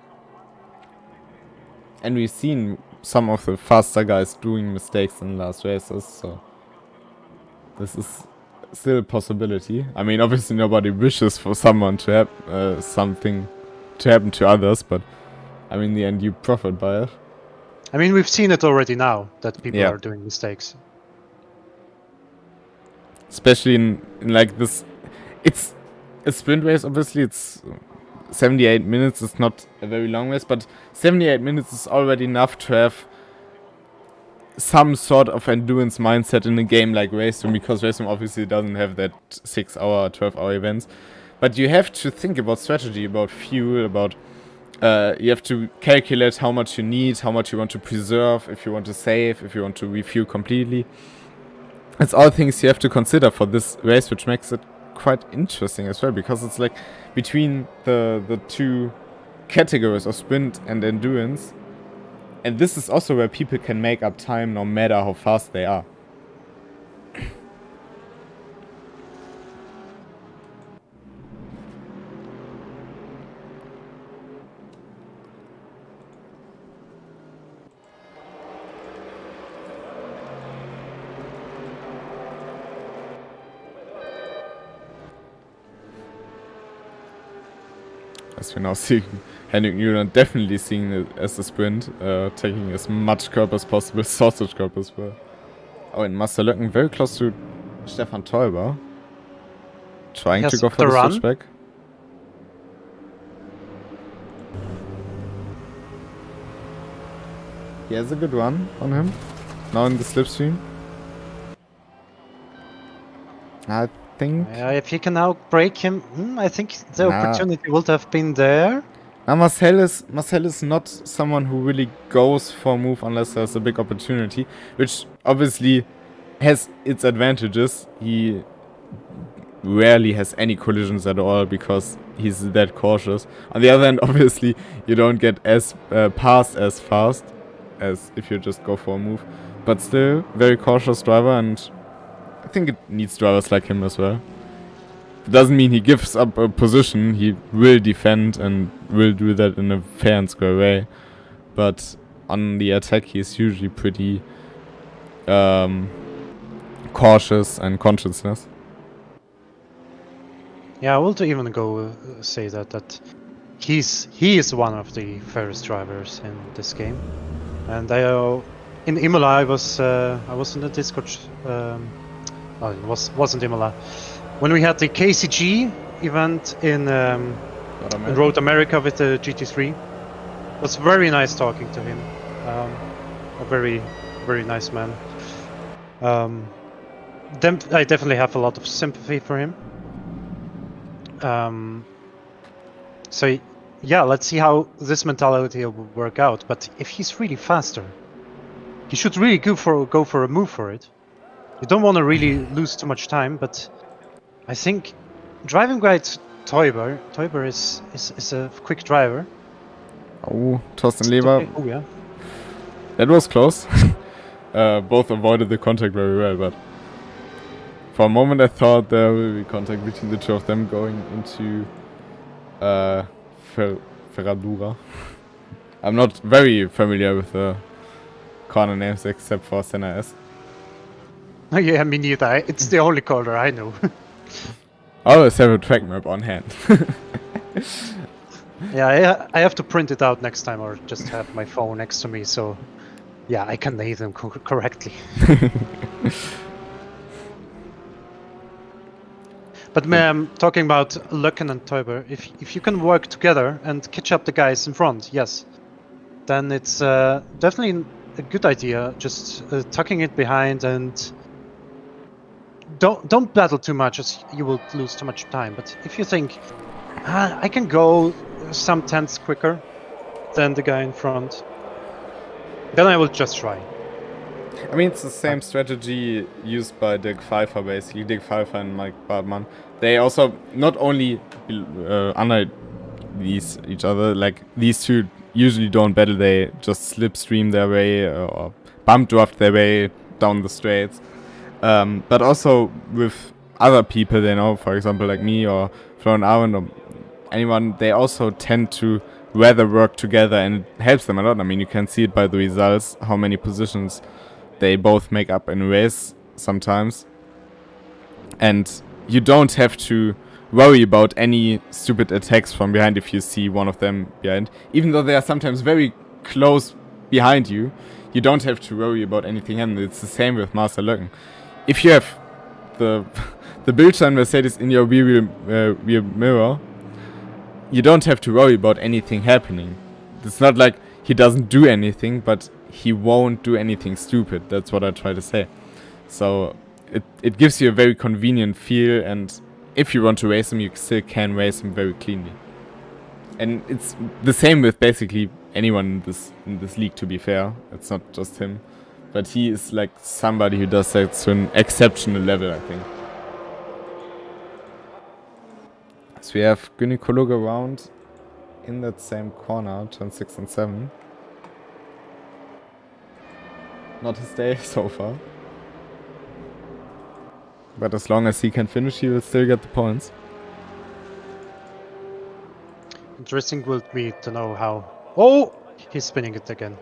And we've seen some of the faster guys doing mistakes in last races, so this is still a possibility. I mean, obviously nobody wishes for someone to have something to happen to others, but I mean, in the end you profit by it. I mean, we've seen it already now that people are doing mistakes. Especially in like this, it's a sprint race. Obviously, it's 78 minutes. It's not a very long race, but 78 minutes is already enough to have some sort of endurance mindset in a game like Racing, because Racing obviously doesn't have that 6 hour, 12 hour events. But you have to think about strategy, about fuel, about you have to calculate how much you need, how much you want to preserve, if you want to save, if you want to refuel completely. it's all things you have to consider for this race, which makes it quite interesting as well, because it's like between the two categories of sprint and endurance, and this is also where people can make up time no matter how fast they are. As we're now seeing, Henrik Newland definitely seeing it as a sprint, taking as much curb as possible, sausage curb as well. Oh, and Master Löcken very close to Stefan Teuber. Trying to go for the switchback. He has a good run on him. Now in the slipstream. I think... if he can now break him, I think the opportunity would have been there. Now Marcel is not someone who really goes for a move unless there's a big opportunity, which obviously has its advantages. He rarely has any collisions at all because he's that cautious. On the other hand, obviously, you don't get as past as fast as if you just go for a move. But still, very cautious driver, and I think it needs drivers like him as well. It doesn't mean he gives up a position. He will defend and will do that in a fair and square way. But on the attack, he's usually pretty cautious and consciousness. Yeah, I will even go say that he is one of the fairest drivers in this game. And in Imola, I was in the Discord. It wasn't Imola. When we had the KCG event in Road America with the GT3, it was very nice talking to him. A very, very nice man. I definitely have a lot of sympathy for him. So yeah, let's see how this mentality will work out. But if he's really faster, he should really go for a move for it. You don't want to really lose too much time, but I think driving by Teuber is a quick driver. Oh, Thorsten Leber. Okay. Oh yeah. That was close. Both avoided the contact very well, but for a moment I thought there will be contact between the two of them going into Ferradura. I'm not very familiar with the corner names except for Senna S. Yeah, me neither. It's the only corner I know. I always have a track map on hand. Yeah, I have to print it out next time or just have my phone next to me, so yeah, I can name them correctly. But talking about Löcken and Teuber, if you can work together and catch up the guys in front, yes, then it's definitely a good idea. Just tucking it behind and don't battle too much, as you will lose too much time. But if you think I can go some tenths quicker than the guy in front, then I will just try. I mean, it's the same strategy used by Dirk Pfeiffer, basically. Dirk Pfeiffer and Mike Bartman. They also not only under each other, like these two usually don't battle, they just slipstream their way or bump draft their way down the straights. But also with other people they know, for example, like me or Florian Aaron or anyone, they also tend to rather work together, and it helps them a lot. I mean, you can see it by the results, how many positions they both make up in a race sometimes. And you don't have to worry about any stupid attacks from behind if you see one of them behind. Even though they are sometimes very close behind you, you don't have to worry about anything. And it's the same with Marcel Löcken. If you have the Bildschirm Mercedes in your rear mirror, you don't have to worry about anything happening. It's not like he doesn't do anything, but he won't do anything stupid. That's what I try to say. So it gives you a very convenient feel, and if you want to race him, you still can race him very cleanly. And it's the same with basically anyone in this league, to be fair. It's not just him. But he is like somebody who does that to an exceptional level, I think. So we have Gynekologe around in that same corner, turn 6 and 7. Not his day so far. But as long as he can finish, he will still get the points. Interesting will be to know how... Oh! He's spinning it again.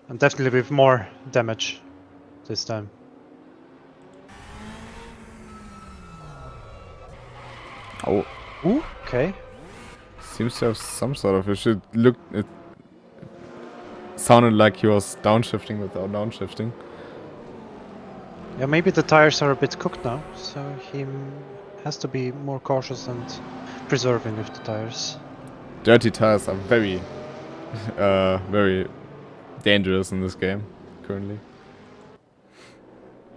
And definitely with more damage this time. Oh. Ooh, okay. Seems to have some sort of issue. It sounded like he was downshifting without downshifting. Yeah, maybe the tires are a bit cooked now, so he has to be more cautious and preserving with the tires. Dirty tires are very, very dangerous in this game currently.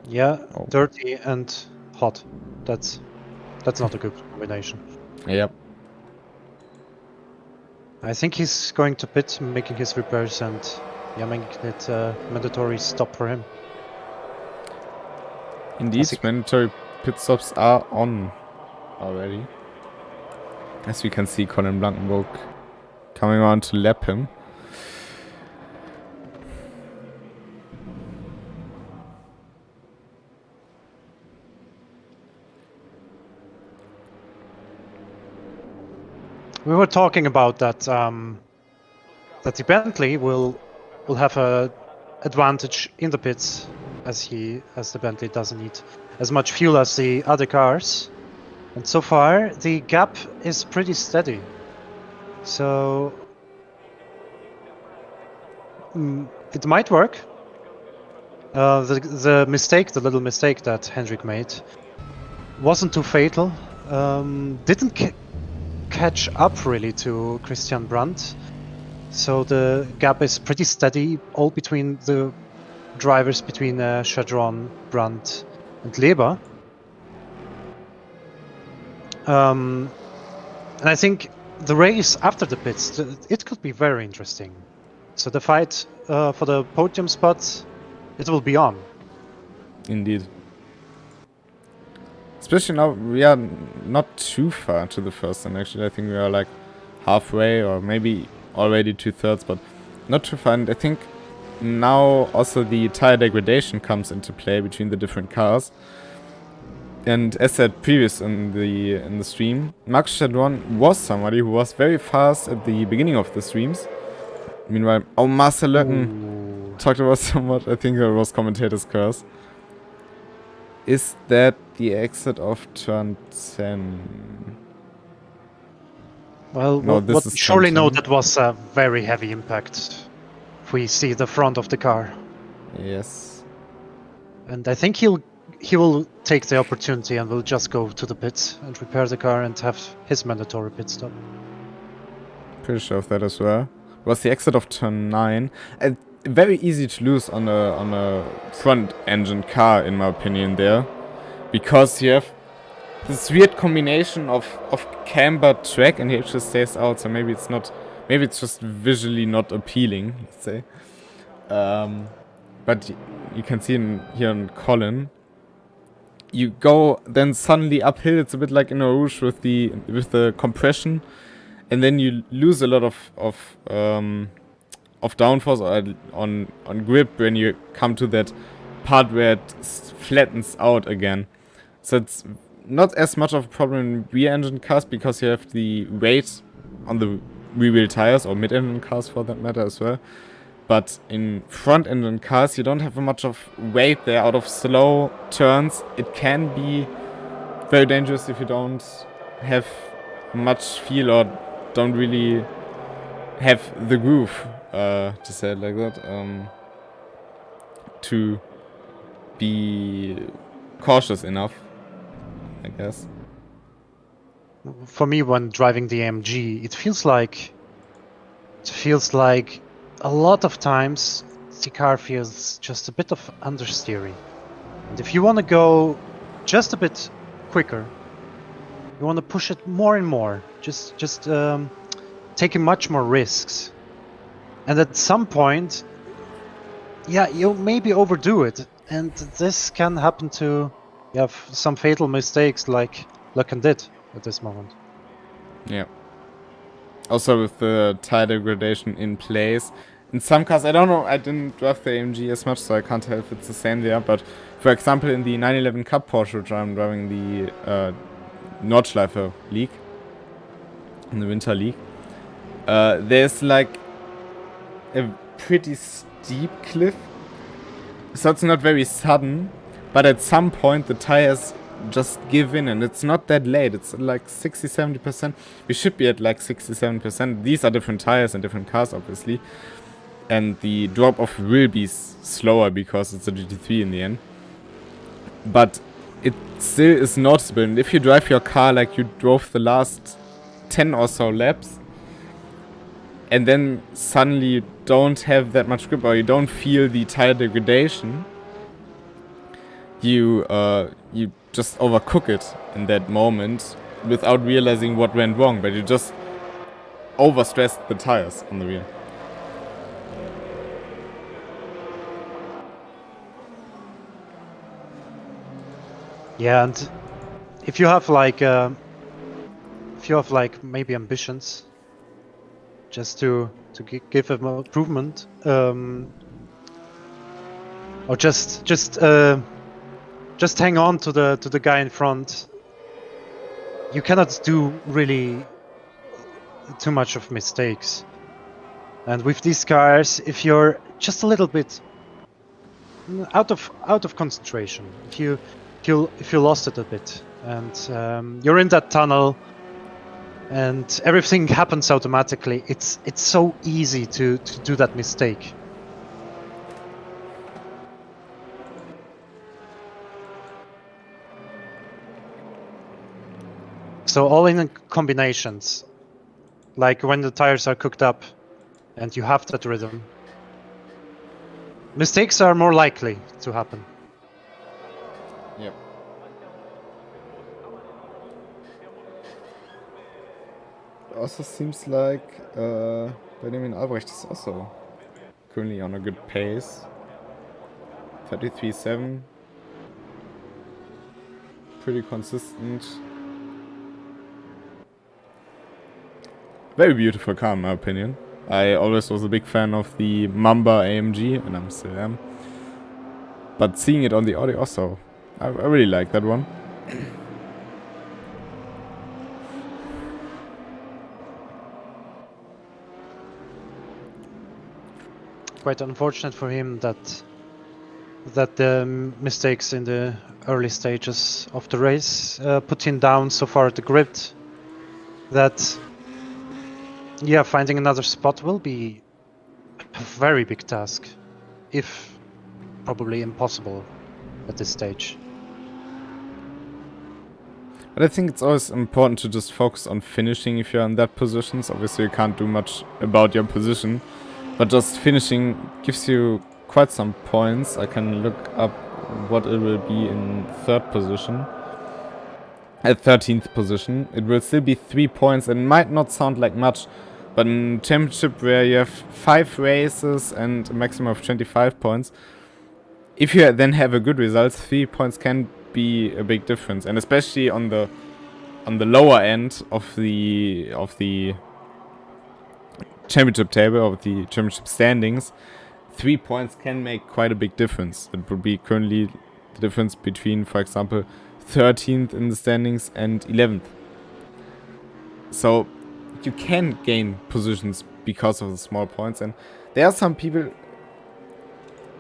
Yeah, dirty and hot. That's not a good combination. Yep. I think he's going to pit, making his repairs, and yeah, making it mandatory stop for him. Indeed, mandatory pit stops are on already. As we can see, Colin Blankenburg coming on to lap him. We were talking about that that the Bentley will have a advantage in the pits, as the Bentley doesn't need as much fuel as the other cars, and so far the gap is pretty steady. So it might work. The little mistake that Hendrik made, wasn't too fatal. Didn't catch up really to Christian Brandt, so the gap is pretty steady, all between the drivers, between Cherdron, Brandt and Leber. And I think the race after the pits, it could be very interesting. So the fight for the podium spots, it will be on. Indeed. Especially now, we are not too far to the first one, actually. I think we are like halfway, or maybe already 2/3, but not too far. And I think now also the tire degradation comes into play between the different cars. And as said previous in the stream, Marco Cherdron was somebody who was very fast at the beginning of the streams. Meanwhile, Marcel Löcken talked about somewhat, I think it was commentator's curse. Is that the exit of turn 10? Well, no, what this is surely know 10. that was a very heavy impact. If we see the front of the car. Yes. And I think he will take the opportunity and will just go to the pits and repair the car and have his mandatory pit stop. Pretty sure of that as well. Was the exit of turn 9. Very easy to lose on a front engine car, in my opinion, there, because you have this weird combination of camber track, and he actually stays out. So maybe it's just visually not appealing, let's say. But you can see here in Colin, you go then suddenly uphill. It's a bit like in a Rouge with the compression, and then you lose a lot of downforce on grip when you come to that part where it flattens out again. So it's not as much of a problem in rear engine cars, because you have the weight on the rear wheel tires, or mid engine cars for that matter as well. But in front engine cars, you don't have much of weight there out of slow turns. It can be very dangerous if you don't have much feel or don't really have the groove, to say it like that, to be cautious enough, I guess. For me, when driving the AMG, it feels like a lot of times the car feels just a bit of understeering. And if you want to go just a bit quicker, you want to push it more and more, just taking much more risks. And at some point, yeah, you maybe overdo it, and this can happen to some fatal mistakes like Löcken did at this moment. Yeah. Also with the tire degradation in place. In some cars, I don't know, I didn't drive the AMG as much, so I can't tell if it's the same there, but for example in the 911 Cup Porsche, which I'm driving the Nordschleife League, in the Winter League, there's like a pretty steep cliff, so it's not very sudden, but at some point the tires just give in, and it's not that late, it's like 60-70%. We should be at like 67%. These are different tires and different cars, obviously, and the drop off will be slower because it's a GT3 in the end, but it still is noticeable. And if you drive your car like you drove the last 10 or so laps, and then suddenly you don't have that much grip, or you don't feel the tire degradation, you just overcook it in that moment without realizing what went wrong, but you just overstressed the tires on the wheel. Yeah, and if you have like maybe ambitions just to give an improvement, or just hang on to the guy in front, you cannot do really too much of mistakes. And with these cars, if you're just a little bit out of concentration, if you lost it a bit, and you're in that tunnel, and everything happens automatically, it's so easy to do that mistake. So all in combinations, like when the tires are cooked up and you have that rhythm, mistakes are more likely to happen. Yep. Also seems like Benjamin Albrecht is also currently on a good pace. 33.7. Pretty consistent. Very beautiful car in my opinion. I always was a big fan of the Mamba AMG, and I'm still am. But seeing it on the Audi also, I really like that one. Quite unfortunate for him that the mistakes in the early stages of the race put him down so far at the grid that finding another spot will be a very big task, if probably impossible at this stage. But I think it's always important to just focus on finishing if you're in that position. So obviously you can't do much about your position, but just finishing gives you quite some points. I can look up what it will be in third position. At 13th position, it will still be 3 points, and might not sound like much, but in championship where you have 5 races and a maximum of 25 points, if you then have a good result, 3 points can be a big difference, and especially on the lower end of the championship table, of the championship standings, 3 points can make quite a big difference. It would be currently the difference between, for example, 13th in the standings and 11th. So you can gain positions because of the small points, and there are some people,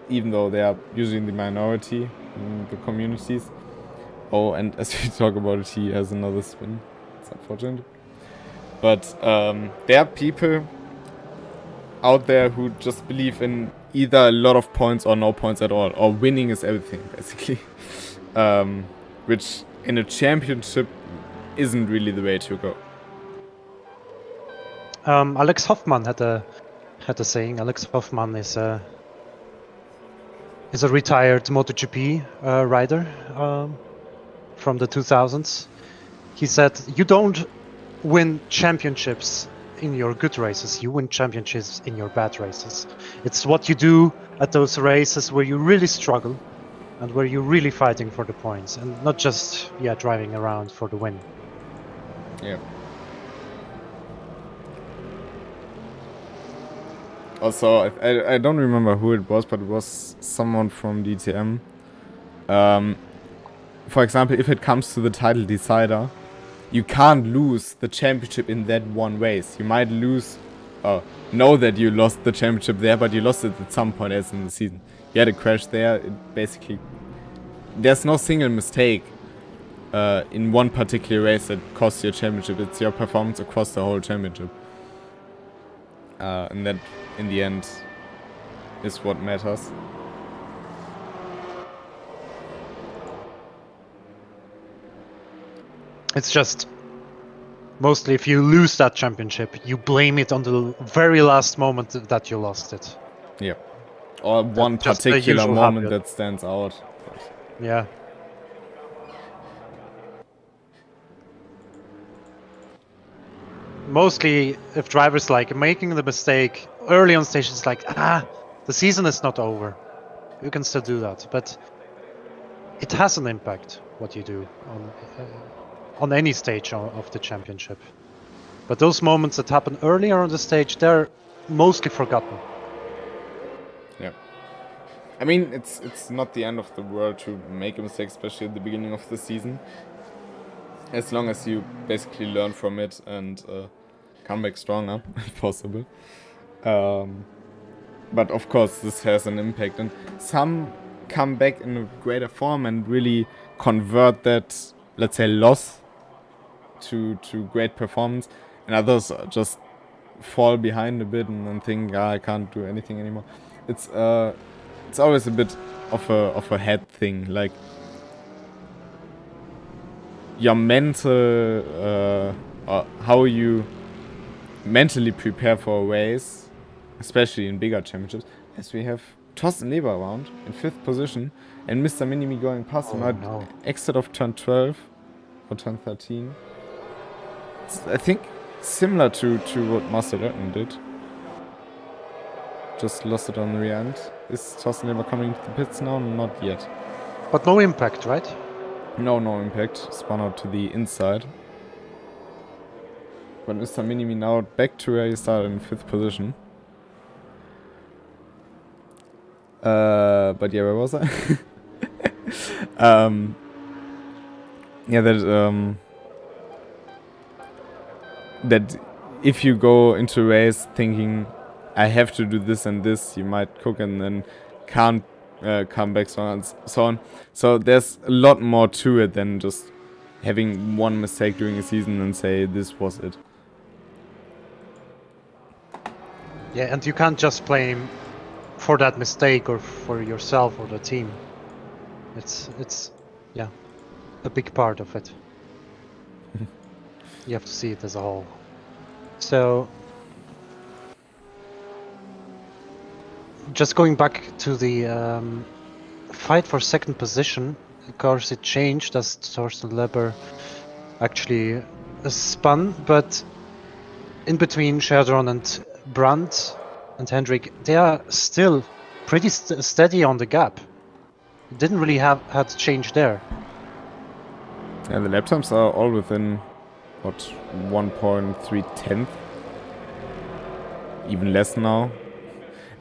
even though they are usually in the minority in the communities. Oh, and as we talk about it, he has another spin. It's unfortunate. But there are people out there who just believe in either a lot of points or no points at all, or winning is everything, basically. Which in a championship isn't really the way to go. Alex Hoffman had a saying. Alex Hoffman is a retired MotoGP rider from the 2000s. He said, "You don't win championships in your good races. You win championships in your bad races. It's what you do at those races where you really struggle and where you're really fighting for the points and not just driving around for the win. Yeah. Also, I don't remember who it was, but it was someone from DTM. For example, if it comes to the title decider, you can't lose the championship in that one race. You might lose, know that you lost the championship there, but you lost it at some point as in the season. You had a crash there. It basically, there's no single mistake in one particular race that costs you a championship. It's your performance across the whole championship. And that, in the end, is what matters. It's just, mostly if you lose that championship, you blame it on the very last moment that you lost it. Yeah. Or one particular moment that stands out. Yeah. Mostly, if drivers like making the mistake early on stage, it's like, the season is not over. You can still do that, but it has an impact what you do on any stage of the championship. But those moments that happen earlier on the stage, they're mostly forgotten. Yeah. I mean, it's not the end of the world to make a mistake, especially at the beginning of the season. As long as you basically learn from it and come back stronger, if possible. But of course, this has an impact. And some come back in a greater form and really convert that, let's say, loss to great performance. And others just fall behind a bit and then think, I can't do anything anymore. It's always a bit of a head thing. Like, your mental, how you mentally prepare for a race, especially in bigger championships, as we have Thorsten Leber around in 5th position and Mr.Minimi going past him at exit of turn 12 or turn 13. It's, I think, similar to what Marcel Löcken did. Just lost it on the rear end. Is Thorsten Leber coming to the pits now? Not yet. But no impact, right? No impact. Spun out to the inside. But Mr.Minimi now back to where he started in 5th position. But yeah, where was I? That if you go into a race thinking I have to do this and this, you might cook and then can't come back, so on and so on. So there's a lot more to it than just having one mistake during a season and say this was it. Yeah, and you can't just blame for that mistake or for yourself or the team. It's a big part of it. You have to see it as a whole. So, just going back to the fight for 2nd position, of course it changed as Thorsten Leber actually spun, but in between Cherdron and Brandt and Hendrik, they are still pretty steady on the gap. Didn't really had change there. Yeah, the lap times are all within, what, 1.3 even less now.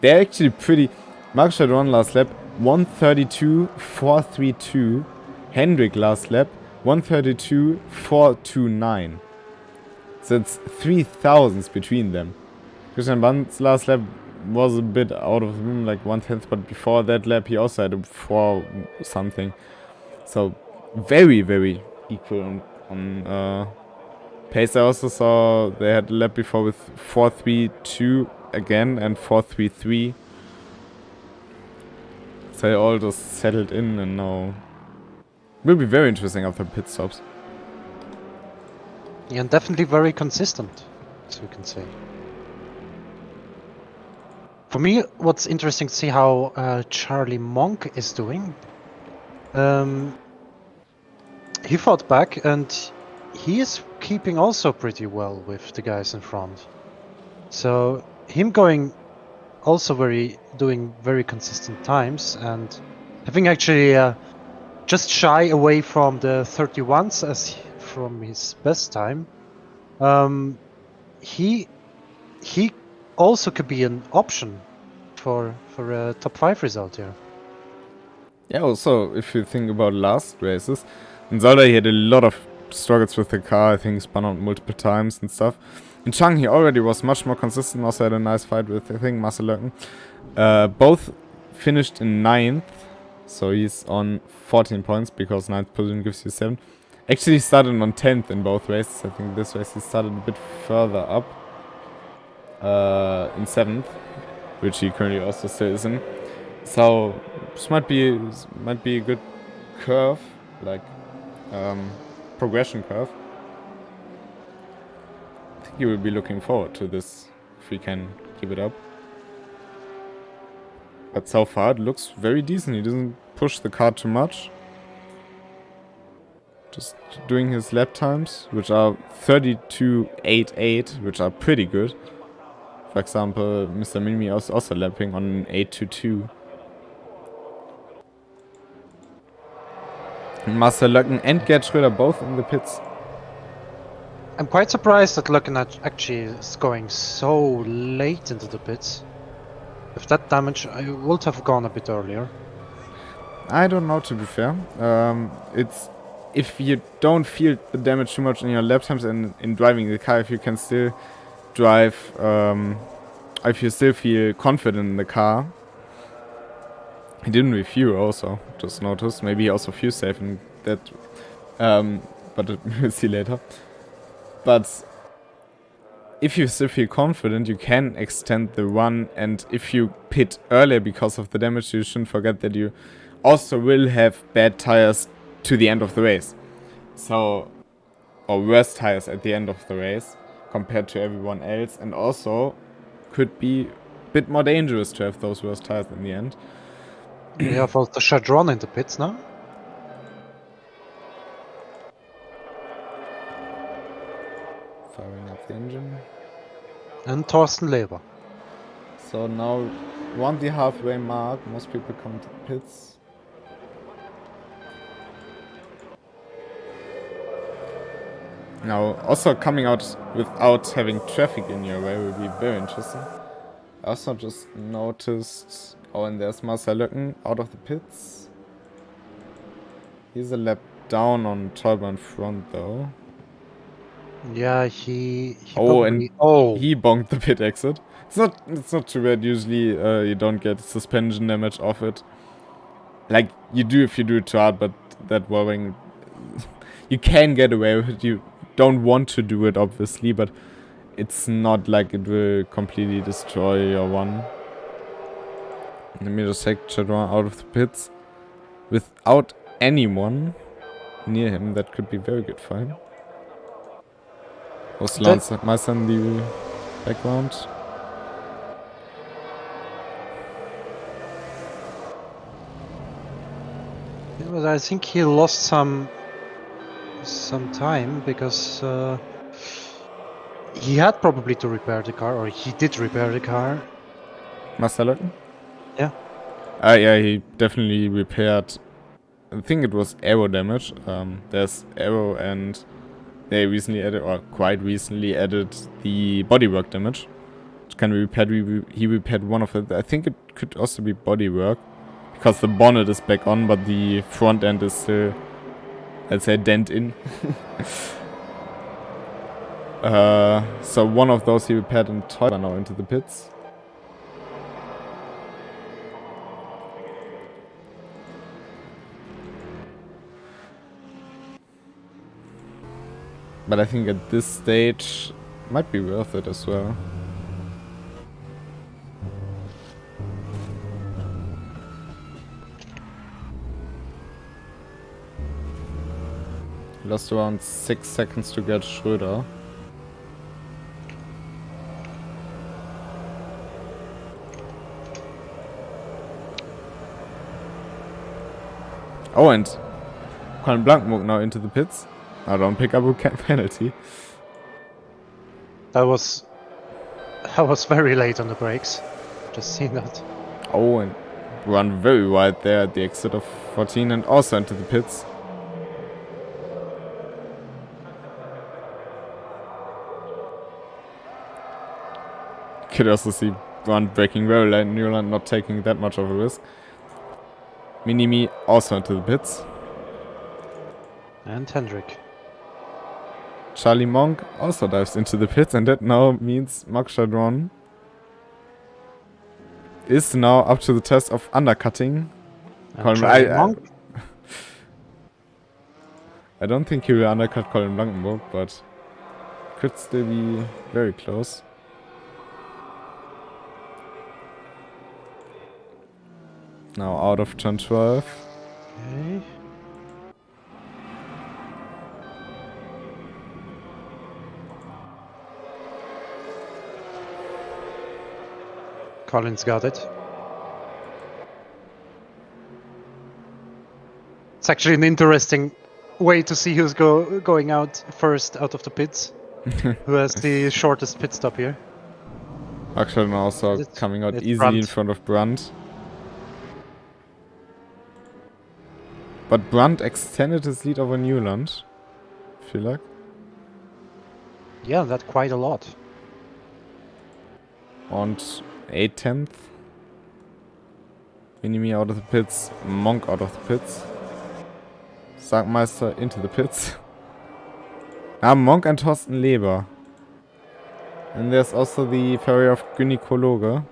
They're actually pretty. Marco Cherdron last lap 132.432. Hendrik last lap 132.429. So it's 3,000s between them. Christian Brandt's last lap was a bit out of him, like 1/10, but before that lap he also had a 4 something. So very, very equal on pace. I also saw they had a lap before with 4.32 again and 4.33. So they all just settled in and now will be very interesting after pit stops. Yeah, and definitely very consistent, as we can say. For me, what's interesting to see how Charlie Monk is doing. He fought back and he is keeping also pretty well with the guys in front. So him going also doing very consistent times, and having actually just shy away from the 31s from his best time. He also could be an option for a top 5 result here. Yeah, also, if you think about last races, in Zoll he had a lot of struggles with the car. I think he spun out multiple times and stuff. In Chang, he already was much more consistent. Also had a nice fight with, I think, Marcel Löcken. Both finished in 9th, so he's on 14 points because 9th position gives you 7. Actually, he started on 10th in both races. I think this race he started a bit further up in 7th, which he currently also still is in. So this might be a good curve, like progression curve. I think you will be looking forward to this if we can keep it up. But so far it looks very decent. He doesn't push the car too much. Just doing his lap times, which are 32.88, which are pretty good. For example, Mr.Minimi is also lapping on 8.22. Marcel Löcken and Gerd Schröder both in the pits. I'm quite surprised that Löcken actually is going so late into the pits. With that damage, I would have gone a bit earlier. I don't know, to be fair. It's if you don't feel the damage too much in your lap times and in driving the car, if you can still drive, if you still feel confident in the car. He didn't refuel also, just noticed. Maybe he also fuel safe in that, but we'll see later. But if you still feel confident, you can extend the run, and if you pit earlier because of the damage, you shouldn't forget that you also will have bad tires to the end of the race. So, or worse tires at the end of the race compared to everyone else, and also could be a bit more dangerous to have those worse tires in the end. We have also Cherdron in the pits now. Firing up the engine. And Thorsten Leber. So now, around the halfway mark, most people come to the pits. Now, also coming out without having traffic in your way will be very interesting. I also just noticed... Oh, and there's Marcel Löcken out of the pits. He's a lap down on Tolber in front, though. Yeah, he He bonked the pit exit. It's not too bad. Usually, you don't get suspension damage off it. Like you do if you do it too hard, but that warring, you can get away with it. You don't want to do it, obviously, but it's not like it will completely destroy your one. Let me just take Cherdron out of the pits. Without anyone near him, that could be very good for him. Was Meister in the background? Yeah, but I think he lost some time because he had probably to repair the car, or he did repair the car. Marcel? Yeah. Yeah, he definitely repaired. I think it was aero damage. There's aero, and they recently added, or quite recently added, the bodywork damage, which can be repaired. He repaired one of it. I think it could also be bodywork, because the bonnet is back on, but the front end is still, let's say, dent in. So one of those he repaired and Tolber now into the pits. But I think at this stage, might be worth it as well. Lost around 6 seconds to get Schröder. Oh, and Colin Blancmore now into the pits. I don't pick up a penalty. That was very late on the brakes. just seen that. Oh, and run very wide there at the exit of 14 and also into the pits. Could also see Run breaking very late, Newland not taking that much of a risk. Minimi also into the pits. And Hendrik. Charlie Monk also dives into the pits, and that now means Marco Cherdron is now up to the test of undercutting. Monk. I don't think he will undercut Colin Blankenburg, but could still be very close. Now out of turn 12. Okay. Colin's got it. It's actually an interesting way to see who's going out first out of the pits. Who has the shortest pit stop here? Actually, also coming out easily Brandt. in front of Brandt. But Brandt extended his lead over Newland, I feel like. Yeah, that's quite a lot. And 8/10. Minimi out of the pits, Monk out of the pits. Sargmeister into the pits. Monk and Thorsten Leber. And there's also the ferry of Gynekologe.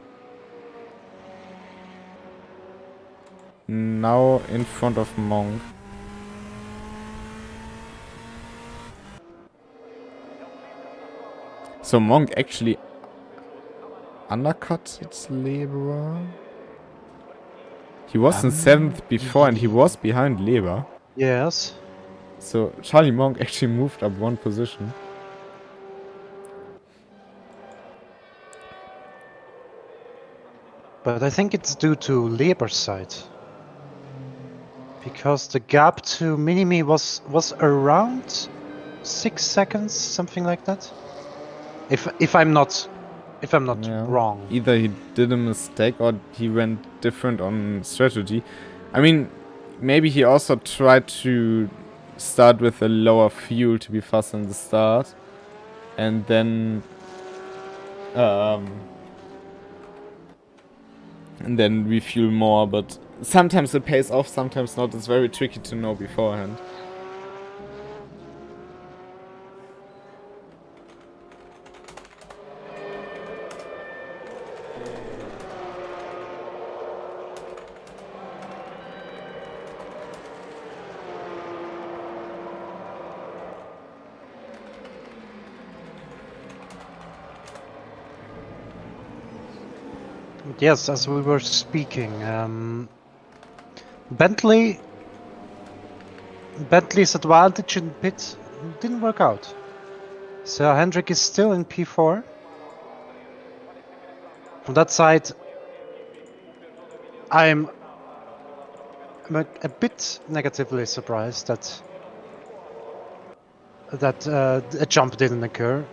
Now in front of Monk. So Monk actually undercut Leber. He was in 7th before and he was behind Leber. Yes. So Charlie Monk actually moved up one position. But I think it's due to Leber's side. Because the gap to Minimi was around 6 seconds, something like that. If I'm not wrong. Either he did a mistake or he went different on strategy. I mean, maybe he also tried to start with a lower fuel to be fast in the start, and then refuel more. But sometimes it pays off, sometimes not. It's very tricky to know beforehand. Yes, as we were speaking, Bentley's advantage in pit didn't work out. So Hendrik is still in P4. From that side, I'm a bit negatively surprised that a jump didn't occur.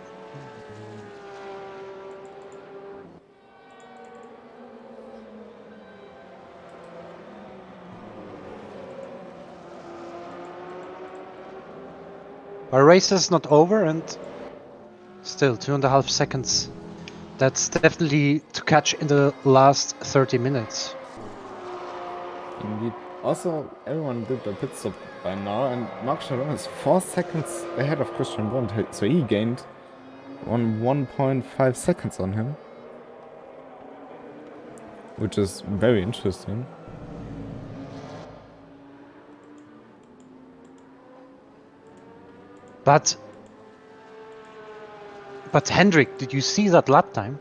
Our race is not over, and still 2.5 seconds. That's definitely to catch in the last 30 minutes. Indeed. Also, everyone did the pit stop by now, and Marco Cherdron is 4 seconds ahead of Christian Brandt, so he gained 1.5 seconds on him, which is very interesting. But Hendrik, did you see that lap time?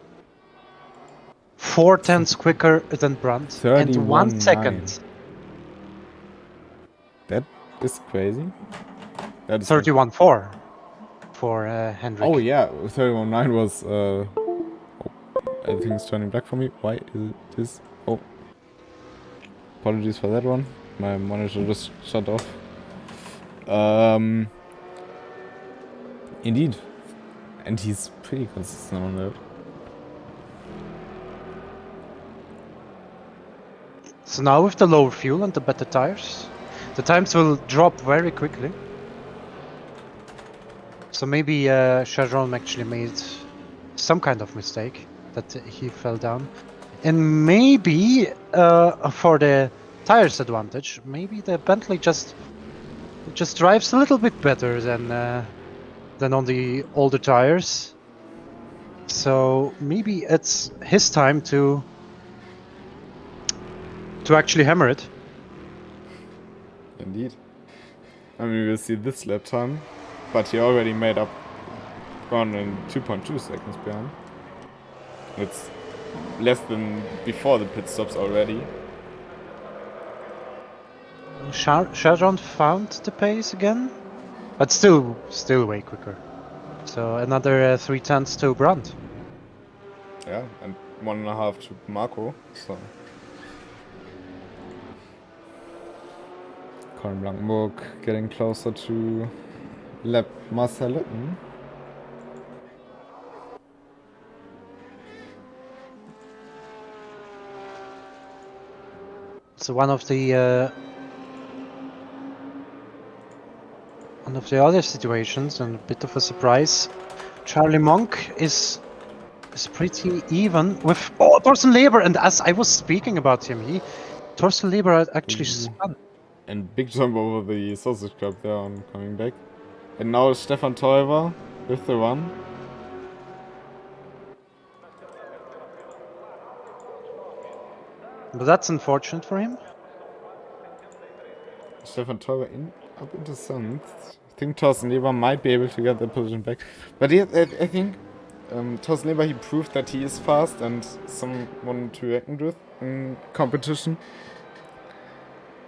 4/10 quicker than Brandt and 1 second. That is crazy. That is 31.4 for Hendrik. Oh yeah, 31.9 was. Oh, everything's turning black for me. Why is it this? Oh, apologies for that one. My monitor just shut off. Indeed. And he's pretty consistent on that. So now with the lower fuel and the better tires, the times will drop very quickly. So maybe Cherdron actually made some kind of mistake that he fell down. And maybe for the tires advantage, maybe the Bentley just drives a little bit better than on the older tires. So maybe it's his time to actually hammer it. Indeed. I mean, we'll see this lap time, but he already made up ground in 2.2 seconds behind. It's less than before the pit stops already. Cherdron found the pace again, but still way quicker. So another 3/10 to Brandt. Yeah, and 1.5 to Marco. So Colin Blankenburg getting closer to lap Marcel Löcken. So one of the other situations, and a bit of a surprise, Charlie Monk is pretty even with Thorsten Leber, and as I was speaking about him, Thorsten Leber actually spun. And big jump over the sausage club there on coming back. And now Stefan Teuber with the run. But that's unfortunate for him. Stefan Teuber up into 7th. I think Thorsten Leber might be able to get the position back. But yeah, I think Thorsten Leber, he proved that he is fast and someone to reckon with in competition.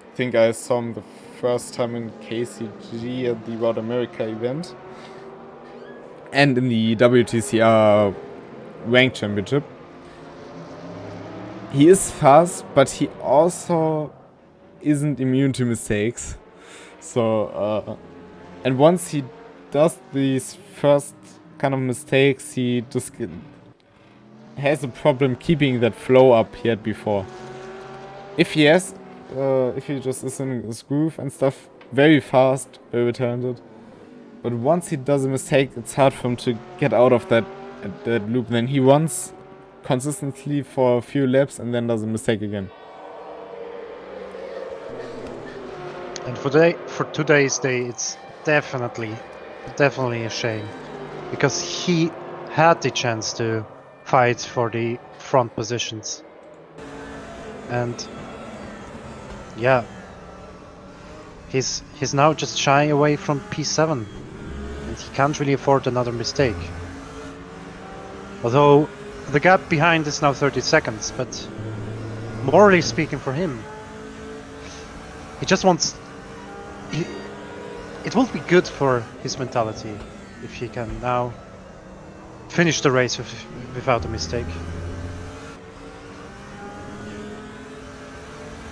I think I saw him the first time in KCG at the Road America event. And in the WTCR Rank Championship. He is fast, but he also isn't immune to mistakes. So, and once he does these first kind of mistakes, he just has a problem keeping that flow up he had before. If he just is in his groove and stuff, very fast, very talented. But once he does a mistake, it's hard for him to get out of that loop. Then he runs consistently for a few laps and then does a mistake again. And for today's day, it's definitely a shame, because he had the chance to fight for the front positions. And yeah, he's now just shy away from P7, and he can't really afford another mistake. Although the gap behind is now 30 seconds, but morally speaking for him, he just wants... It will be good for his mentality if he can now finish the race without a mistake.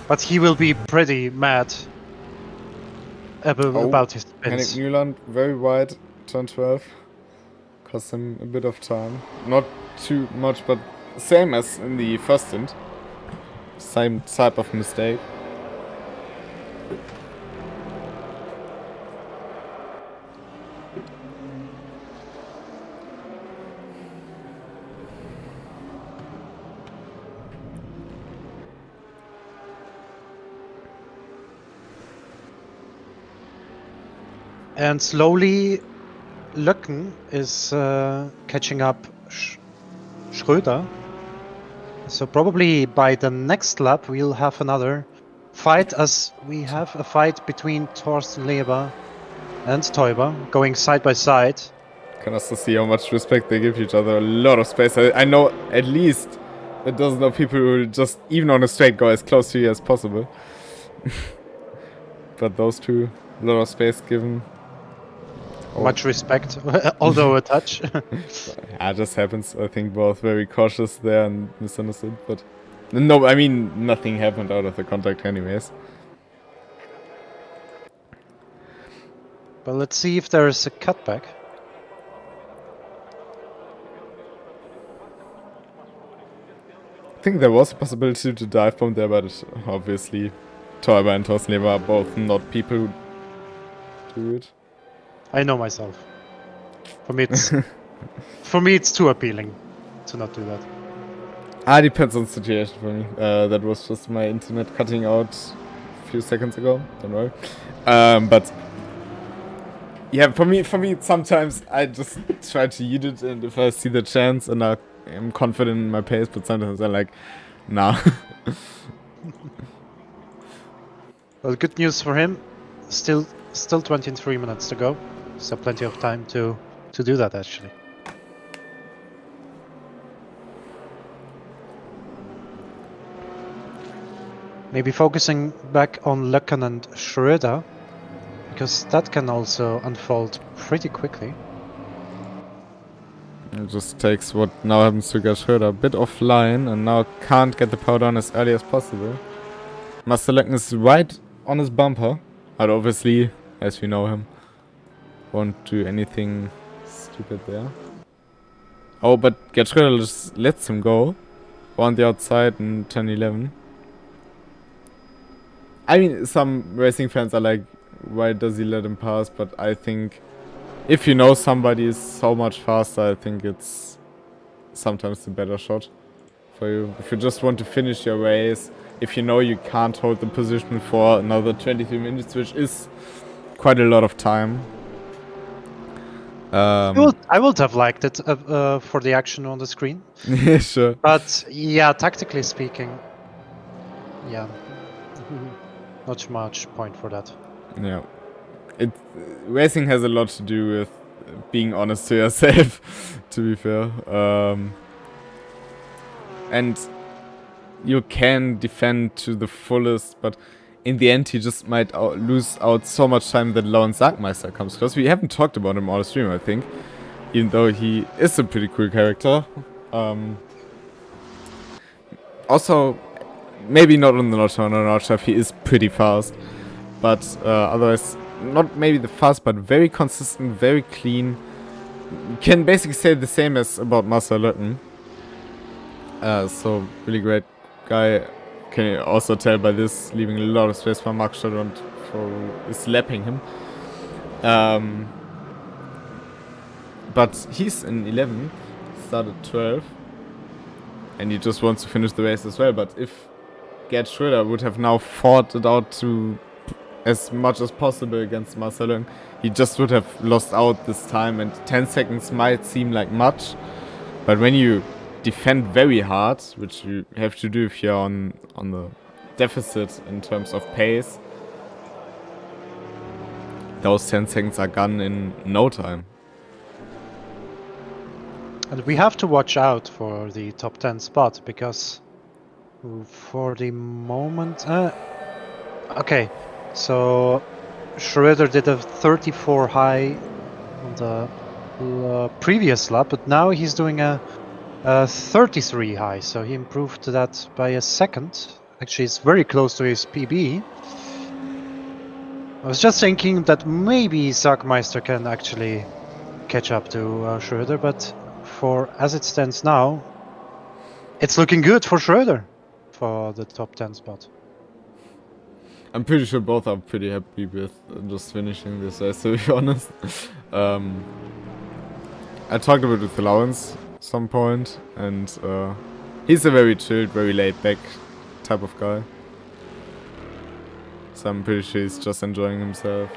But he will be pretty mad about his spins. Henrik Newland, very wide, turn 12. Cost him a bit of time. Not too much, but same as in the first stint. Same type of mistake. And slowly, Löcken is catching up Schröder. So probably by the next lap we'll have another fight, as we have a fight between Thorsten Leber and Teuber going side by side. Can also see how much respect they give each other. A lot of space. I know at least a dozen of people who just, even on a straight, go as close to you as possible. But those two, a lot of space given. Much respect, although a touch. Yeah, it just happens. I think both very cautious there and misunderstood. But no, I mean, nothing happened out of the contact anyways. But let's see if there's a cutback. think there was a possibility to dive bomb there, but obviously Torber and Toslever are both not people who do it. I know myself. For me, it's for me it's too appealing to not do that. Depends on the situation for me. That was just my internet cutting out a few seconds ago. Don't worry. But yeah, for me, sometimes I just try to eat it, and if I see the chance and I am confident in my pace, but sometimes I'm like, nah. Well, good news for him. Still 23 minutes to go, so plenty of time to do that actually. Maybe focusing back on Löcken and Schröder, because that can also unfold pretty quickly. It just takes what now happens to get Schröder a bit offline, and now can't get the power down as early as possible. Master Löcken is right on his bumper, but obviously, as we know him, won't do anything stupid there. Oh, but Gerd Schröder just lets him go on the outside in 10-11. I mean, some racing fans are like, why does he let him pass? But I think if you know somebody is so much faster, I think it's sometimes the better shot for you. If you just want to finish your race, if you know you can't hold the position for another 23 minutes, which is quite a lot of time. I would have liked it for the action on the screen. Yeah, sure. But yeah, tactically speaking, yeah, not much point for that. Yeah, racing has a lot to do with being honest to yourself. To be fair, and you can defend to the fullest, but in the end, he just might lose out so much time that Lone Sargmeister comes. Because we haven't talked about him all the stream, I think. Even though he is a pretty cool character. Also, maybe not on the notch he is pretty fast. But otherwise, not maybe the fast, but very consistent, very clean. You can basically say the same as about Master Löcken. So, really great guy. Can you also tell by this, leaving a lot of space for Marco Cherdron for slapping him. But he's in 11, started 12, and he just wants to finish the race as well. But if Gerd Schröder would have now fought it out to as much as possible against Marcel, he just would have lost out this time, and 10 seconds might seem like much, but when you defend very hard, which you have to do if you're on the deficit in terms of pace, those 10 seconds are gone in no time. And we have to watch out for the top 10 spot, because for the moment... okay, so Schröder did a 34 high on the previous lap, but now he's doing a 33 high, so he improved that by a second. Actually, it's very close to his PB. I was just thinking that maybe Sargmeister can actually catch up to Schröder, but for as it stands now, it's looking good for Schröder for the top 10 spot. I'm pretty sure both are pretty happy with just finishing this race, to be honest. I talked about it with Lawrence some point, and he's a very chilled, very laid back type of guy. So I'm pretty sure he's just enjoying himself,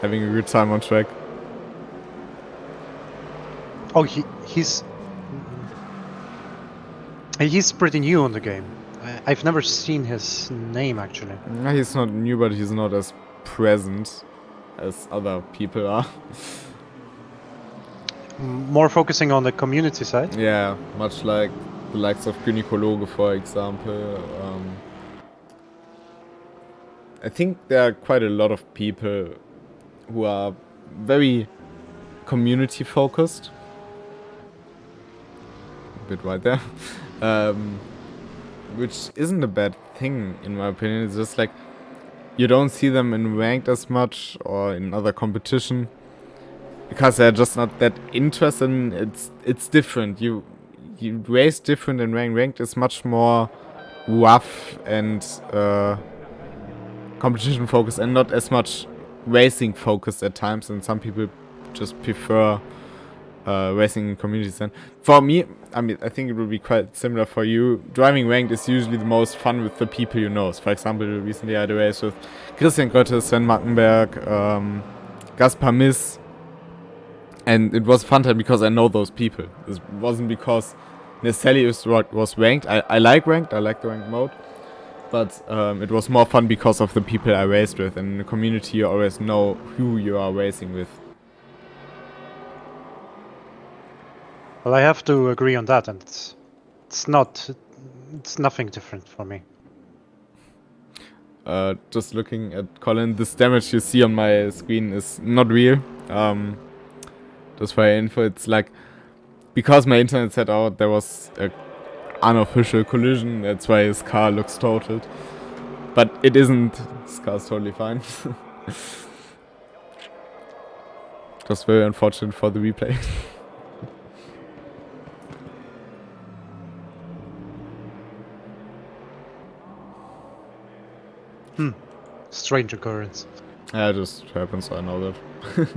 having a good time on track. Oh, he's pretty new on the game. I've never seen his name actually. He's not new, but he's not as present as other people are. More focusing on the community side? Yeah, much like the likes of Gynäkologe, for example. I think there are quite a lot of people who are very community focused. A bit right there. Which isn't a bad thing in my opinion. It's just like you don't see them in ranked as much or in other competition, because they're just not that interested in it's different. You you race different in ranked. Ranked is much more rough and competition focused and not as much racing focused at times, and some people just prefer racing in communities. And for me, I mean, I think it will be quite similar for you. Driving ranked is usually the most fun with the people you know. So for example, recently I had a race with Christian Götte, Sven Mackenberg, Gaspar Miss, and it was a fun time because I know those people. It wasn't because necessarily it was ranked. I like ranked, I like the ranked mode, but it was more fun because of the people I raced with. And in the community you always know who you are racing with. Well, I have to agree on that, and it's nothing different for me. Just looking at Colin, this damage you see on my screen is not real. Just for your info, it's like, because my internet set out, there was a unofficial collision, that's why his car looks totaled. But it isn't, his car's totally fine. Just very unfortunate for the replay. Strange occurrence. Yeah, it just happens, so I know that.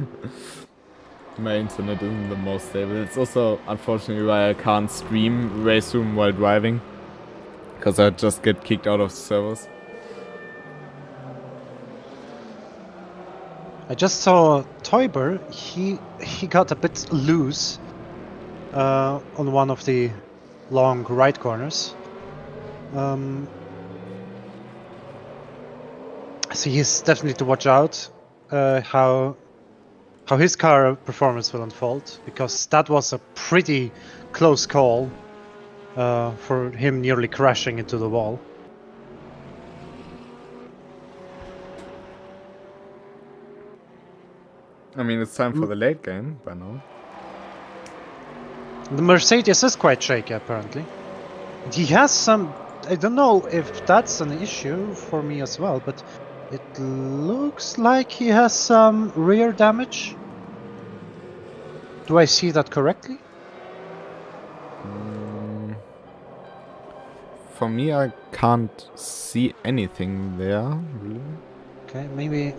My internet isn't the most stable. It's also unfortunately why I can't stream Race Room while driving, because I just get kicked out of the servers. I just saw Teuber. He got a bit loose on one of the long right corners. So he's definitely to watch out how his car performance will unfold, because that was a pretty close call for him nearly crashing into the wall. I mean, it's time for the late game by now. The Mercedes is quite shaky apparently. He has some, I don't know if that's an issue for me as well, but it looks like he has some rear damage. Do I see that correctly? For me, I can't see anything there, really. Okay, maybe...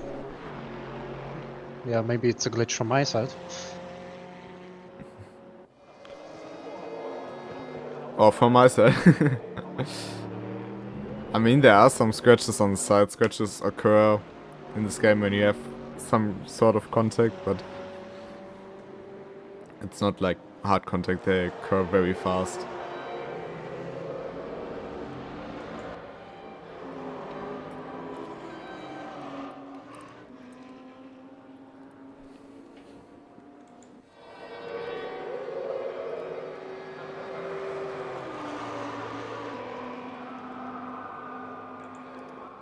Yeah, maybe it's a glitch from my side. Or from my side. I mean, there are some scratches on the side. Scratches occur in this game when you have some sort of contact, but it's not like hard contact, they occur very fast.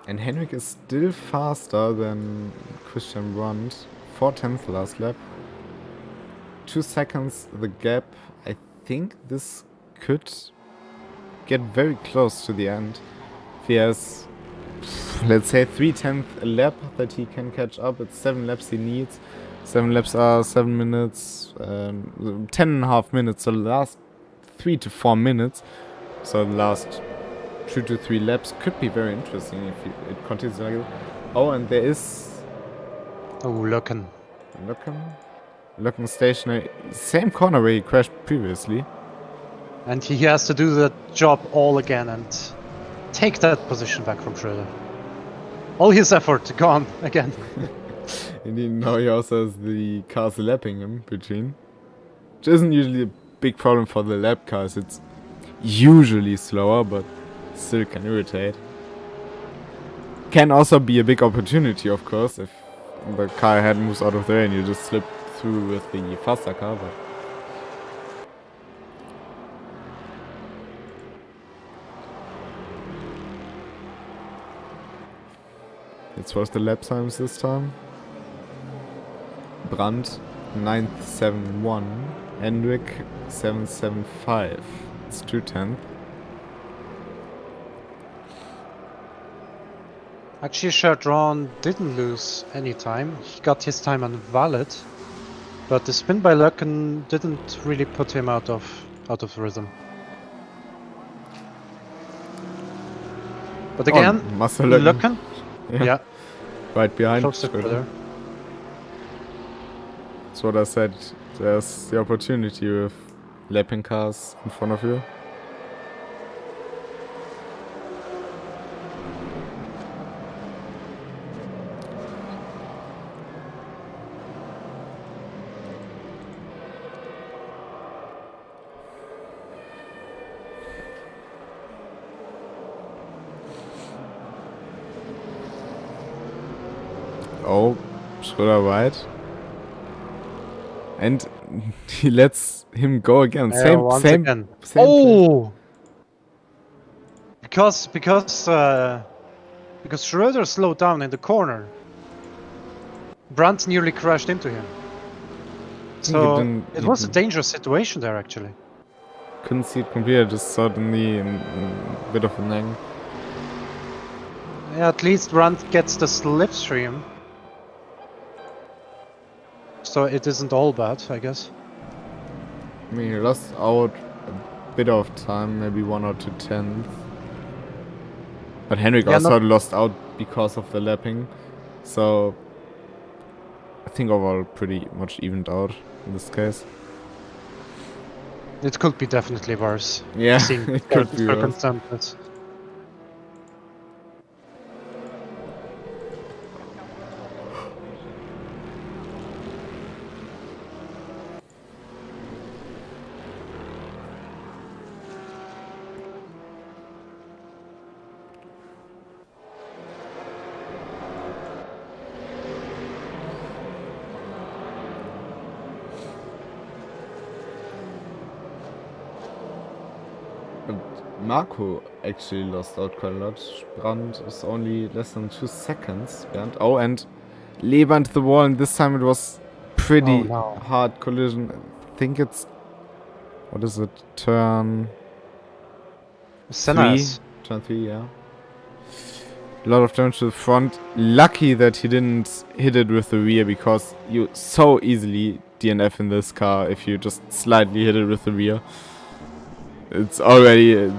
And Henrik is still faster than Christian Brandt. 4/10 last lap. 2 seconds the gap. I think this could get very close to the end. If he has, let's say, 3/10 a lap that he can catch up. It's 7 laps he needs. 7 laps are 7 minutes, 10.5 minutes. So the last 3 to 4 minutes. So the last 2 to 3 laps could be very interesting if it continues like that. Oh, and there is... Oh, Löcken. Löcken stationary. Same corner where he crashed previously. And he has to do the job all again and take that position back from Schröder. All his effort gone again. And now he also has the cars lapping him between. Which isn't usually a big problem for the lap cars. It's usually slower, but still can irritate. Can also be a big opportunity, of course, if the car ahead moves out of the way and you just slip through with the faster car, but let's watch the lap times this time. Brandt 9.71, Hendrik 7.75. It's 2:10. Actually, Cherdron didn't lose any time. He got his time invalid, but the spin by Löcken didn't really put him out of rhythm. But again, Marcel Löcken. Yeah. Yeah, Right behind. closer Cherdron. further. That's what I said. There's the opportunity with lapping cars in front of you. Oh, Schröder right. And he lets him go again. Yeah, once Same again. place. Oh! Because Schröder slowed down in the corner. Brandt nearly crashed into him. So it was a dangerous situation there, actually. Couldn't see it completely, just suddenly in a bit of an angle. Yeah, at least Brandt gets the slipstream. So it isn't all bad, I guess. I mean, he lost out a bit of time, maybe 1 or 2 tenths. But Henrik also lost out because of the lapping. So I think overall pretty much evened out in this case. It could be definitely worse. Yeah, Seeing it could be worse. circumstances. Marco actually lost out quite a lot. Brandt is only less than 2 seconds. Bernd. Oh, and Leber into the wall, and this time it was pretty hard collision. I think it's... What is it? Turn... Senna's. Turn 3, yeah. A lot of damage to the front. Lucky that he didn't hit it with the rear, because you so easily DNF in this car if you just slightly hit it with the rear. It's already...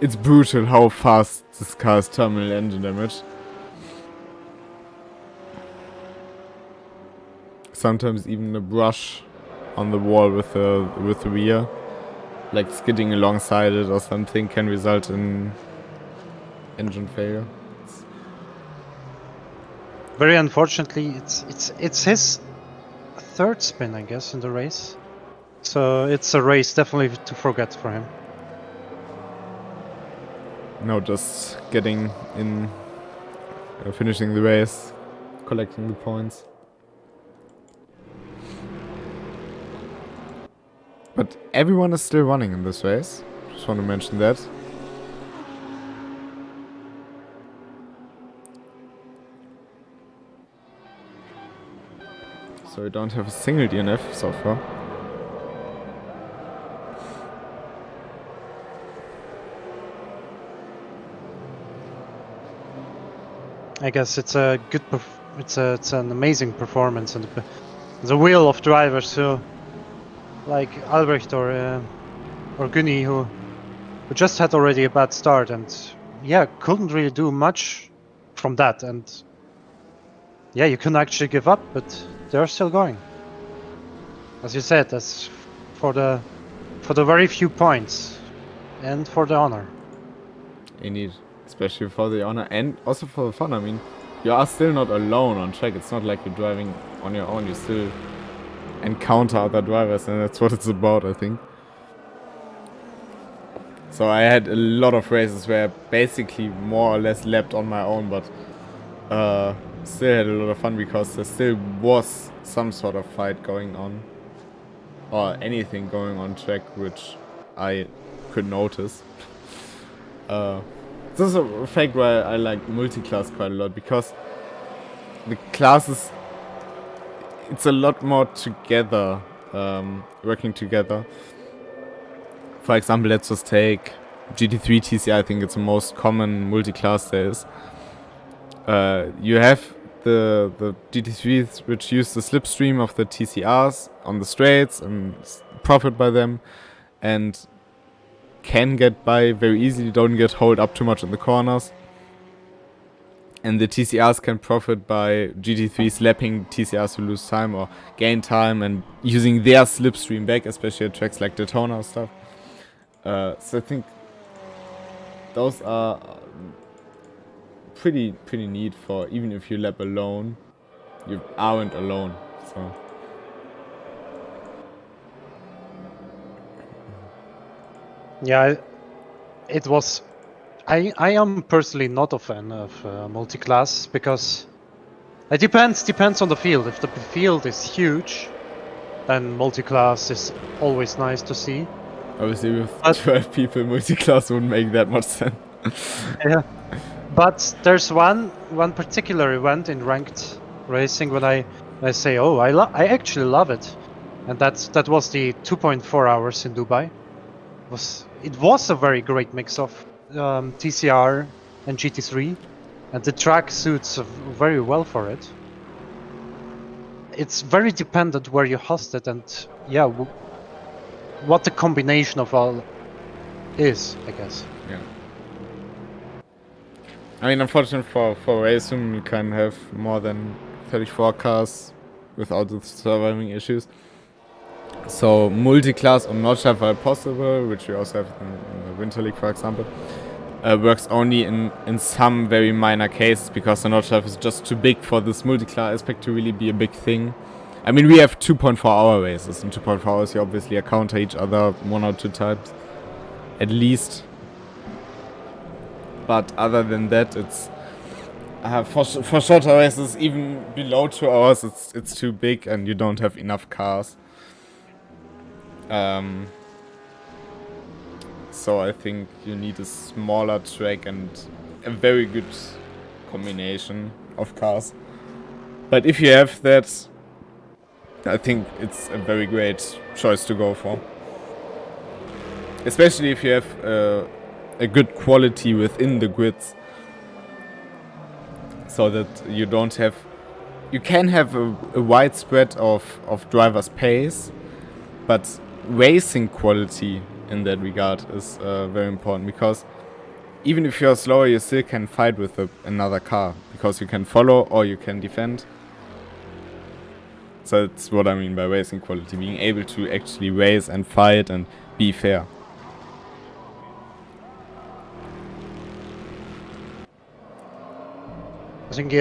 It's brutal how fast this car is terminal engine damage. Sometimes even a brush on the wall with the rear, like skidding alongside it or something, can result in engine failure. Very unfortunately, it's his third spin, I guess, in the race. So it's a race definitely to forget for him. No, just getting in, finishing the race, collecting the points. But everyone is still running in this race. Just want to mention that. So we don't have a single DNF so far. I guess it's a good, it's an amazing performance, and the wheel of drivers who, like Albrecht or Gunny, who just had already a bad start, and yeah, couldn't really do much from that, and yeah, you couldn't actually give up, but they're still going. As you said, that's for the very few points, and for the honor. Indeed. Especially for the honor and also for the fun. I mean, you are still not alone on track. It's not like you're driving on your own. You still encounter other drivers, and that's what it's about, I think. So I had a lot of races where I basically more or less lapped on my own, but still had a lot of fun because there still was some sort of fight going on. Or anything going on track, which I could notice. This is a fact why I like multi-class quite a lot, because the classes, it's a lot more together, working together. For example, let's just take GT3 TCI. I think it's the most common multi-class there is. You have the GT3s which use the slipstream of the TCRs on the straights and profit by them, and can get by very easily, don't get hold up too much in the corners. And the TCRs can profit by GT3 slapping TCRs who lose time or gain time and using their slipstream back, especially at tracks like Daytona or stuff. So I think those are pretty neat for even if you lap alone, you aren't alone. So. Yeah, it was. I am personally not a fan of multi-class because it depends on the field. If the field is huge, then multi-class is always nice to see. Obviously, with 12 people, multi-class wouldn't make that much sense. Yeah, but there's one particular event in ranked racing when I say, oh, I actually love it, and that was the 2.4 hours in Dubai. It was a very great mix of TCR and GT3, and the track suits very well for it. It's very dependent where you host it, and yeah, what the combination of all is, I guess. Yeah. I mean, unfortunately for racing, you can have more than 34 cars without the surviving issues. So multi-class on notch level are possible, which we also have in the Winter League, for example. Works only in some very minor cases because the notch level is just too big for this multi-class aspect to really be a big thing. I mean, we have 2.4 hour races. In 2.4 hours, you obviously encounter each other 1 or 2 times, at least. But other than that, it's for shorter races, even below 2 hours, it's too big and you don't have enough cars. So I think you need a smaller track and a very good combination of cars. But if you have that, I think it's a very great choice to go for. Especially if you have a good quality within the grids. So that you don't have... You can have a wide spread of drivers' pace, but racing quality in that regard is very important, because even if you're slower, you still can fight with another car, because you can follow or you can defend. So that's what I mean by racing quality, being able to actually race and fight and be fair. I think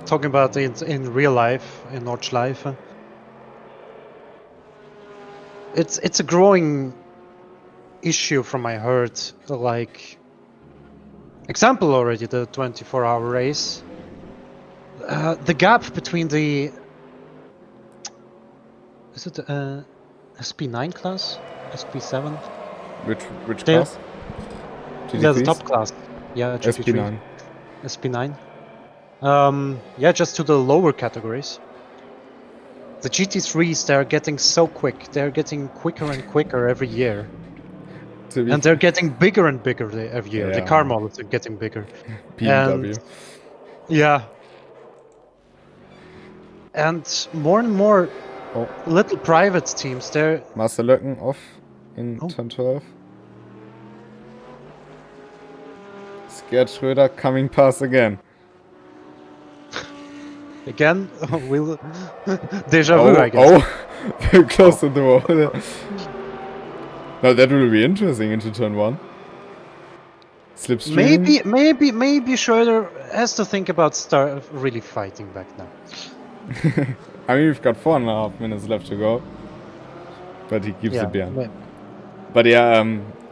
talking about it in real life, in Notch life, it's a growing issue from my heard. Like example already, the 24-hour race. The gap between the SP9 class, SP7. Which class? Yeah, the top class. Yeah, SP9. SP9. Yeah, just to the lower categories. The GT3s, they're getting so quick. They're getting quicker and quicker every year. And they're getting bigger and bigger every year. Yeah. The car models are getting bigger. BMW. Yeah. And more little private teams, they're... Marcel Löcken off in turn 12. Gerd Schröder coming past again. Again? Will Deja vu, I guess. Oh, very close to the wall. Now that will be interesting into turn 1. Slipstream. Maybe Schröder has to think about really fighting back now. I mean, we've got 4.5 minutes left to go, but he keeps it behind. Yeah. But yeah,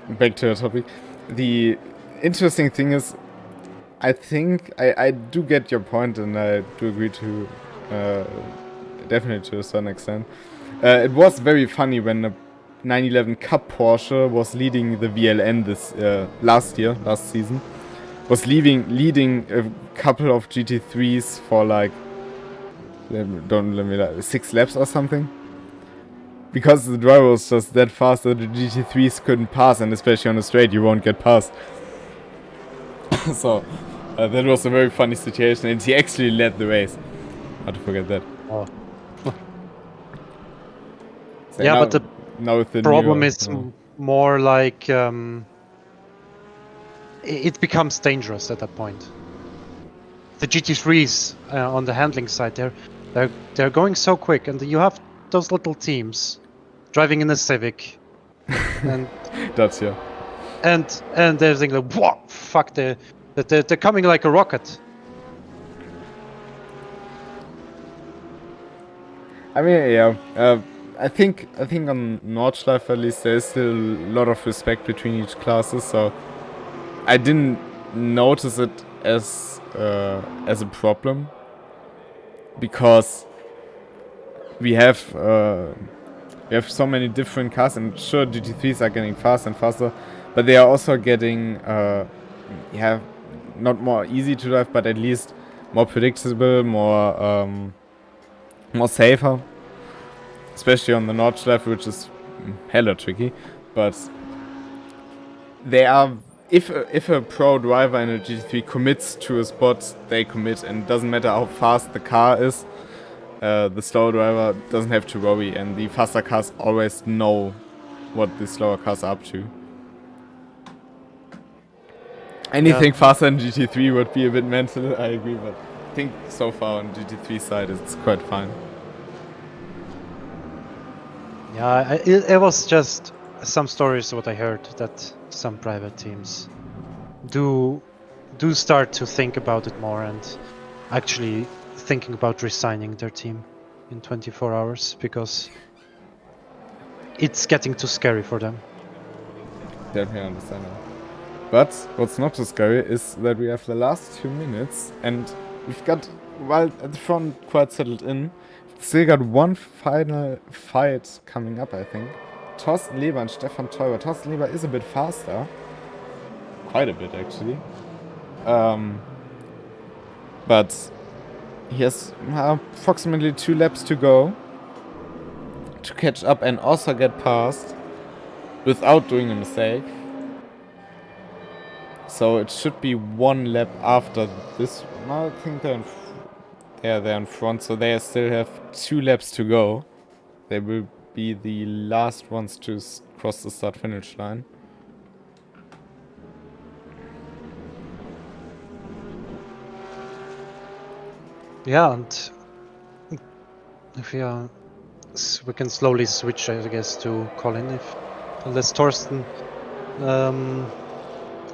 back to the topic. The interesting thing is, I think I do get your point, and I do agree to definitely to a certain extent. It was very funny when the 911 Cup Porsche was leading the VLN this last season, was leading a couple of GT3s for like, don't let me lie, 6 laps or something. Because the driver was just that fast that the GT3s couldn't pass, and especially on the straight you won't get past. So that was a very funny situation, and he actually led the race. How to forget that. Oh. So yeah, now, but the problem is more like it becomes dangerous at that point. The GT3s on the handling side, they're going so quick, and you have those little teams driving in a Civic, and That's yeah. and they're thinking like, "Whoa, fuck! They're coming like a rocket." I mean, yeah. I think on Nordschleife at least there is still a lot of respect between each classes, so I didn't notice it as a problem because we have so many different cars, and sure GT3s are getting faster and faster, but they are also getting not more easy to drive, but at least more predictable, more safer, especially on the Nordschleife, which is hella tricky. But they are, if a pro driver in a GT3 commits to a spot, they commit, and it doesn't matter how fast the car is. The slow driver doesn't have to worry, and the faster cars always know what the slower cars are up to. Anything faster than GT3 would be a bit mental, I agree, but I think so far on GT3 side it's quite fine. Yeah, it was just some stories what I heard that some private teams do start to think about it more and actually thinking about resigning their team in 24 hours because it's getting too scary for them. Definitely understandable. But what's not too scary is that we have the last 2 minutes and we've got, while at the front quite settled in, still got one final fight coming up, I think. Thorsten Leber and Stefan Teuber. Thorsten Leber is a bit faster. Quite a bit, actually. But he has approximately 2 laps to go to catch up and also get past without doing a mistake. So it should be 1 lap after this. I think they're in front, so they still have 2 laps to go. They will be the last ones to cross the start-finish line. Yeah, and if we can slowly switch, I guess, to Colin, unless Thorsten,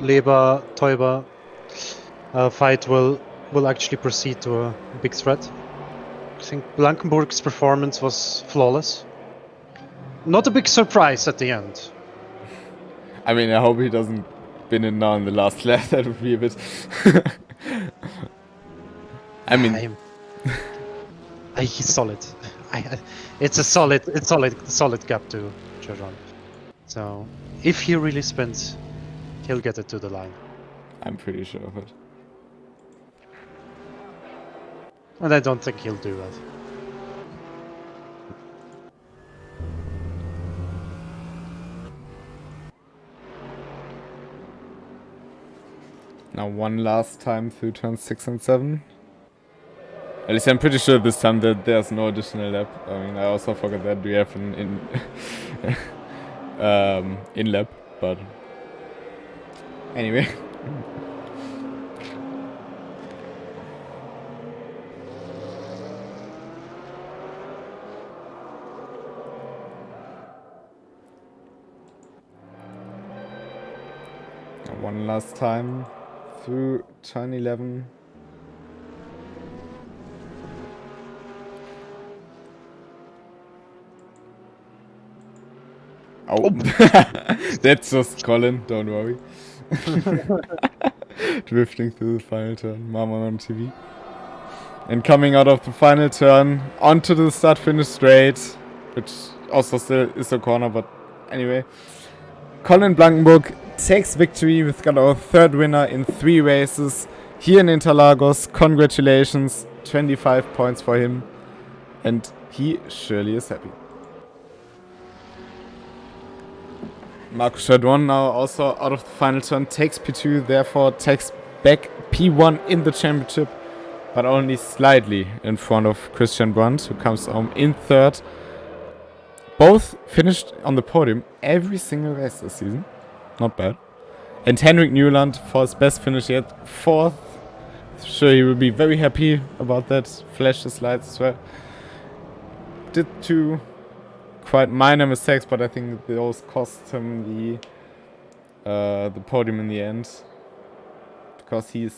Leber, Teuber fight will actually proceed to a big threat. I think Blankenburg's performance was flawless. Not a big surprise at the end. I mean, I hope he doesn't bin it now in the last lap. That would be a bit. I mean, he's solid. It's a solid gap to Cherdron. So if he really spins, he'll get it to the line. I'm pretty sure of it. And I don't think he'll do that. Now one last time through turns 6 and 7. At least I'm pretty sure this time that there's no additional lap. I mean, I also forgot that we have an in lap, but anyway. One last time through turn 11. Oh, that's just Colin, don't worry. Drifting through the final turn, Mama on TV. And coming out of the final turn, onto the start-finish straight, which also still is a corner, but anyway. Colin Blankenburg takes victory. We've got our 3rd winner in 3 races here in Interlagos. Congratulations, 25 points for him. And he surely is happy. Marco Cherdron now also out of the final turn takes P2, therefore takes back P1 in the championship, but only slightly in front of Christian Brandt, who comes home in 3rd. both finished on the podium every single race this season. Not bad. And Henrik Newland for his best finish yet, 4th. Sure, he will be very happy about that. Flashed his lights as well. Did 2 quite minor mistakes, but I think those cost him the podium in the end. Because he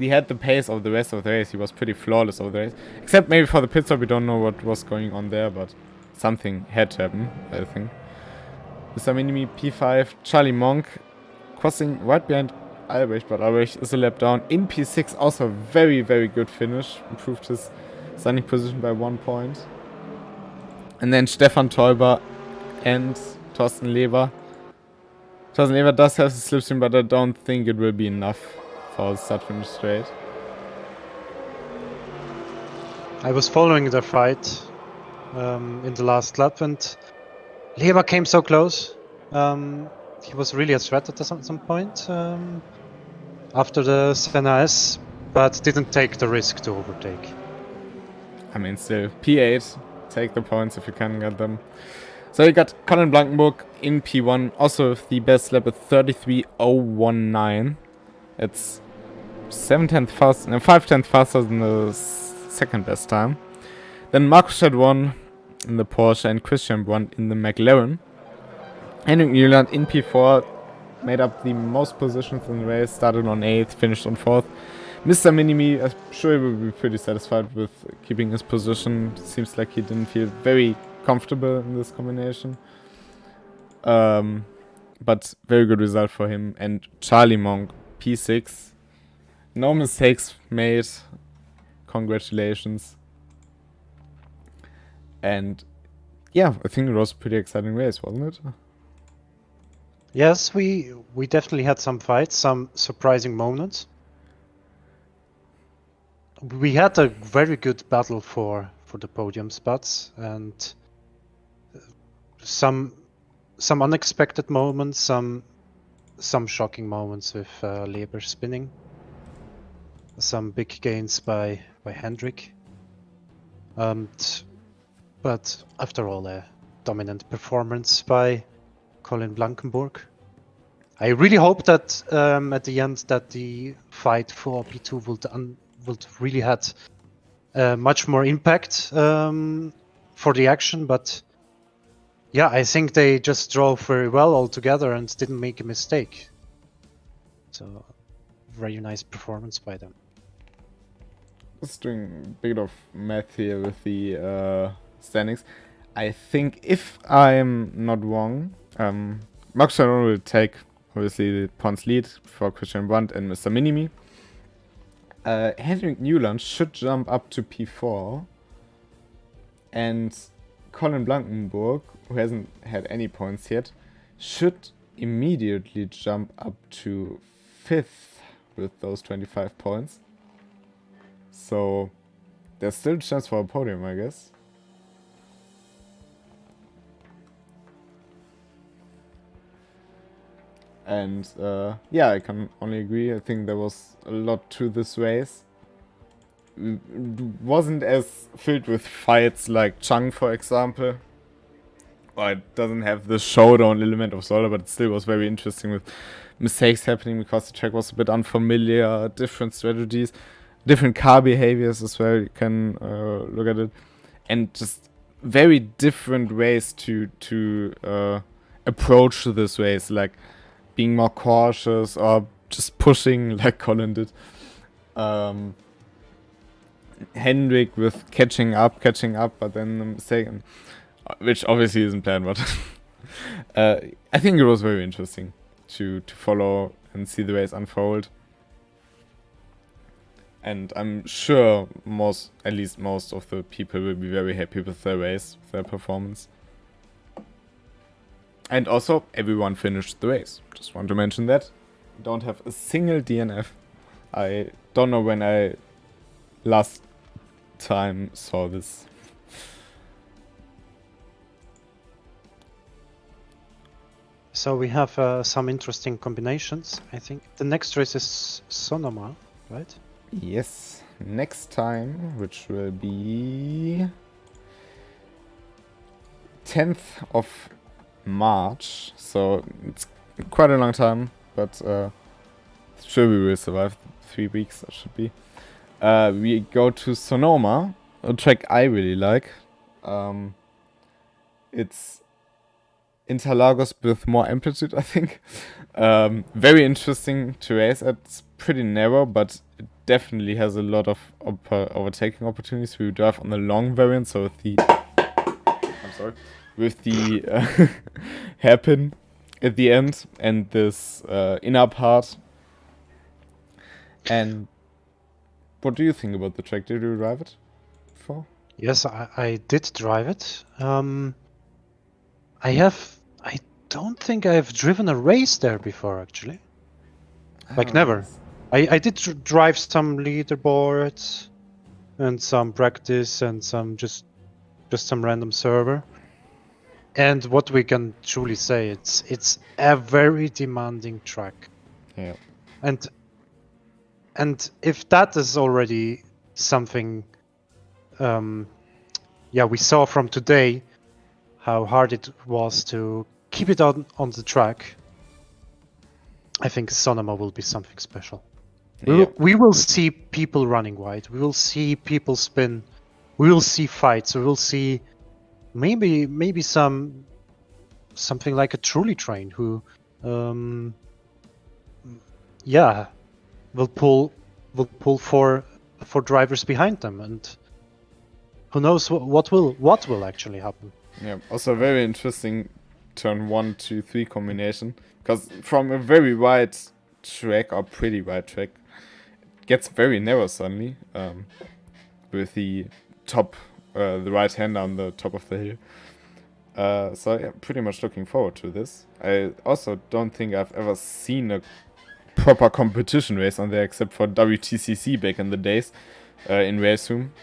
had the pace of the rest of the race. He was pretty flawless over the race. Except maybe for the pit stop, we don't know what was going on there, but something had to happen, I think. Mr.Minimi P5, Charlie Monk crossing right behind Albrecht, but Albrecht is a lap down. In P6, also very, very good finish. Improved his standing position by 1 point. And then Stefan Teuber and Thorsten Leber. Thorsten Leber does have the slipstream, but I don't think it will be enough for the start finish straight. I was following the fight in the last lap, and Leber came so close. He was really a threat at some point after the Senna S, but didn't take the risk to overtake. I mean, still, P8, take the points if you can get them. So you got Colin Blankenburg in P1, also with the best lap at 33.019. It's 5/10 faster than the second best time. Then Marco Cherdron in the Porsche and Christian Brunt in the McLaren. Henrik Newland in P4 made up the most positions in the race, started on 8th, finished on 4th. Mr.Minimi, I'm sure he will be pretty satisfied with keeping his position. Seems like he didn't feel very comfortable in this combination. But very good result for him. And Charlie Monk, P6. No mistakes made. Congratulations. And yeah, I think it was a pretty exciting race, wasn't it? Yes, we definitely had some fights, some surprising moments. We had a very good battle for the podium spots, and some unexpected moments, some shocking moments with Leber spinning, some big gains by Hendrik, but after all, a dominant performance by Colin Blankenburg. I really hope that at the end that the fight for P2 would really had much more impact for the action, but yeah, I think they just drove very well all together and didn't make a mistake. So very nice performance by them. Just doing a bit of math here with the standings. I think if I'm not wrong, Marco Cherdron will take obviously the points lead for Christian Brunt and Mr.Minimi. Henrik Newland should jump up to P4, and Colin Blankenburg, who hasn't had any points yet, should immediately jump up to 5th with those 25 points. So there's still a chance for a podium, I guess. And yeah, I can only agree. I think there was a lot to this race. It wasn't as filled with fights like Chang, for example. Well, it doesn't have the showdown element of Zoll, but it still was very interesting with mistakes happening because the track was a bit unfamiliar, different strategies, different car behaviors as well. You can look at it, and just very different ways to approach this race, like being more cautious or just pushing like Colin did. Hendrik with catching up, but then the mistake, which obviously isn't planned, but I think it was very interesting to follow and see the race unfold. And I'm sure at least most of the people will be very happy with their race, with their performance. And also, everyone finished the race. Just want to mention that. Don't have a single DNF. I don't know when I last time saw this. So we have some interesting combinations. I think the next race is Sonoma, right? Yes. Next time, which will be 10th of March, so it's quite a long time, but sure we will survive 3 weeks, that should be. We go to Sonoma, a track I really like. It's Interlagos with more amplitude, I think. Very interesting to race. It's pretty narrow, but it definitely has a lot of overtaking opportunities. We drive on the long variant, so with the hairpin at the end and this inner part. And what do you think about the track? Did you drive it before? Yes, I did drive it. I don't think I've driven a race there before, actually. Like, never. I did drive some leaderboards and some practice and some just some random server. And what we can truly say, it's a very demanding track. Yeah. And if that is already something, we saw from today how hard it was to keep it on the track. I think Sonoma will be something special. We will see people running wide. We will see people spin. We will see fights. We will see maybe something like a truly train who, will pull for drivers behind them, and who knows what will actually happen. Yeah. Also very interesting turn 1, 2, 3 combination, because from a very wide track or pretty wide track, it gets very narrow suddenly, with the top, the right hander on the top of the hill. So yeah, pretty much looking forward to this. I also don't think I've ever seen a proper competition race on there except for WTCC back in the days, in Race Room.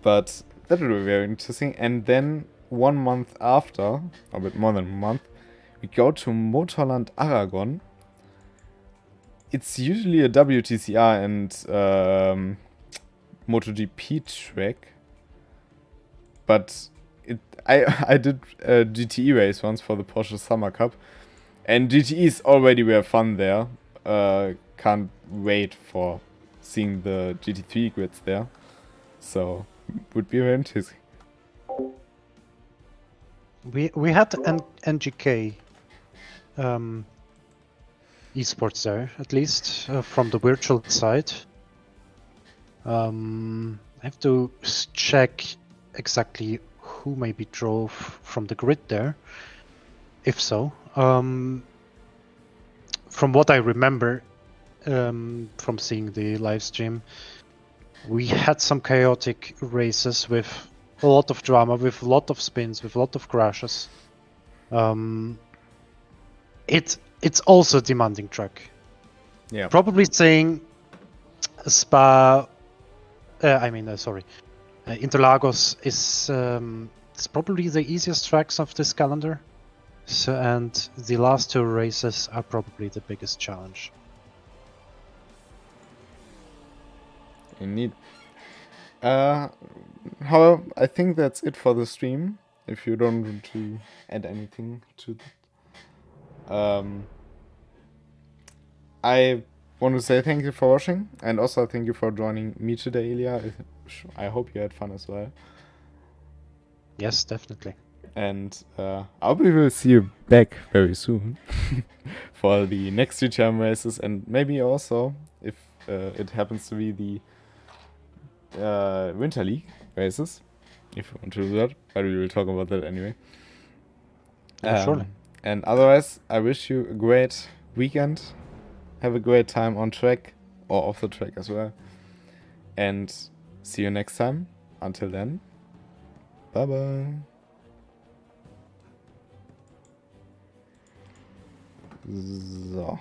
But that will be very interesting. And then 1 month after, or a bit more than a month, we go to Motorland Aragon. It's usually a WTCR and MotoGP track, but I did a GTE race once for the Porsche Summer Cup, and GTEs already were fun there. Can't wait for seeing the GT3 grids there, so would be very interesting. We had NGK esports there, at least from the virtual side. I have to check exactly who maybe drove from the grid there, if so. From what I remember from seeing the live stream, we had some chaotic races with a lot of drama, with a lot of spins, with a lot of crashes. It's also a demanding track. Yeah. Probably saying Interlagos is probably the easiest tracks of this calendar. So, and the last 2 races are probably the biggest challenge. Indeed. However, I think that's it for the stream. If you don't want to add anything to that. I want to say thank you for watching, and also thank you for joining me today, Ilya. I hope you had fun as well. Yes, definitely. And I hope we will see you back very soon for the next GTRM races, and maybe also, if it happens to be the Winter League races, if you want to do that, but we will talk about that anyway. Surely. And otherwise, I wish you a great weekend. Have a great time on track, or off the track as well. And see you next time. Until then, bye-bye. So.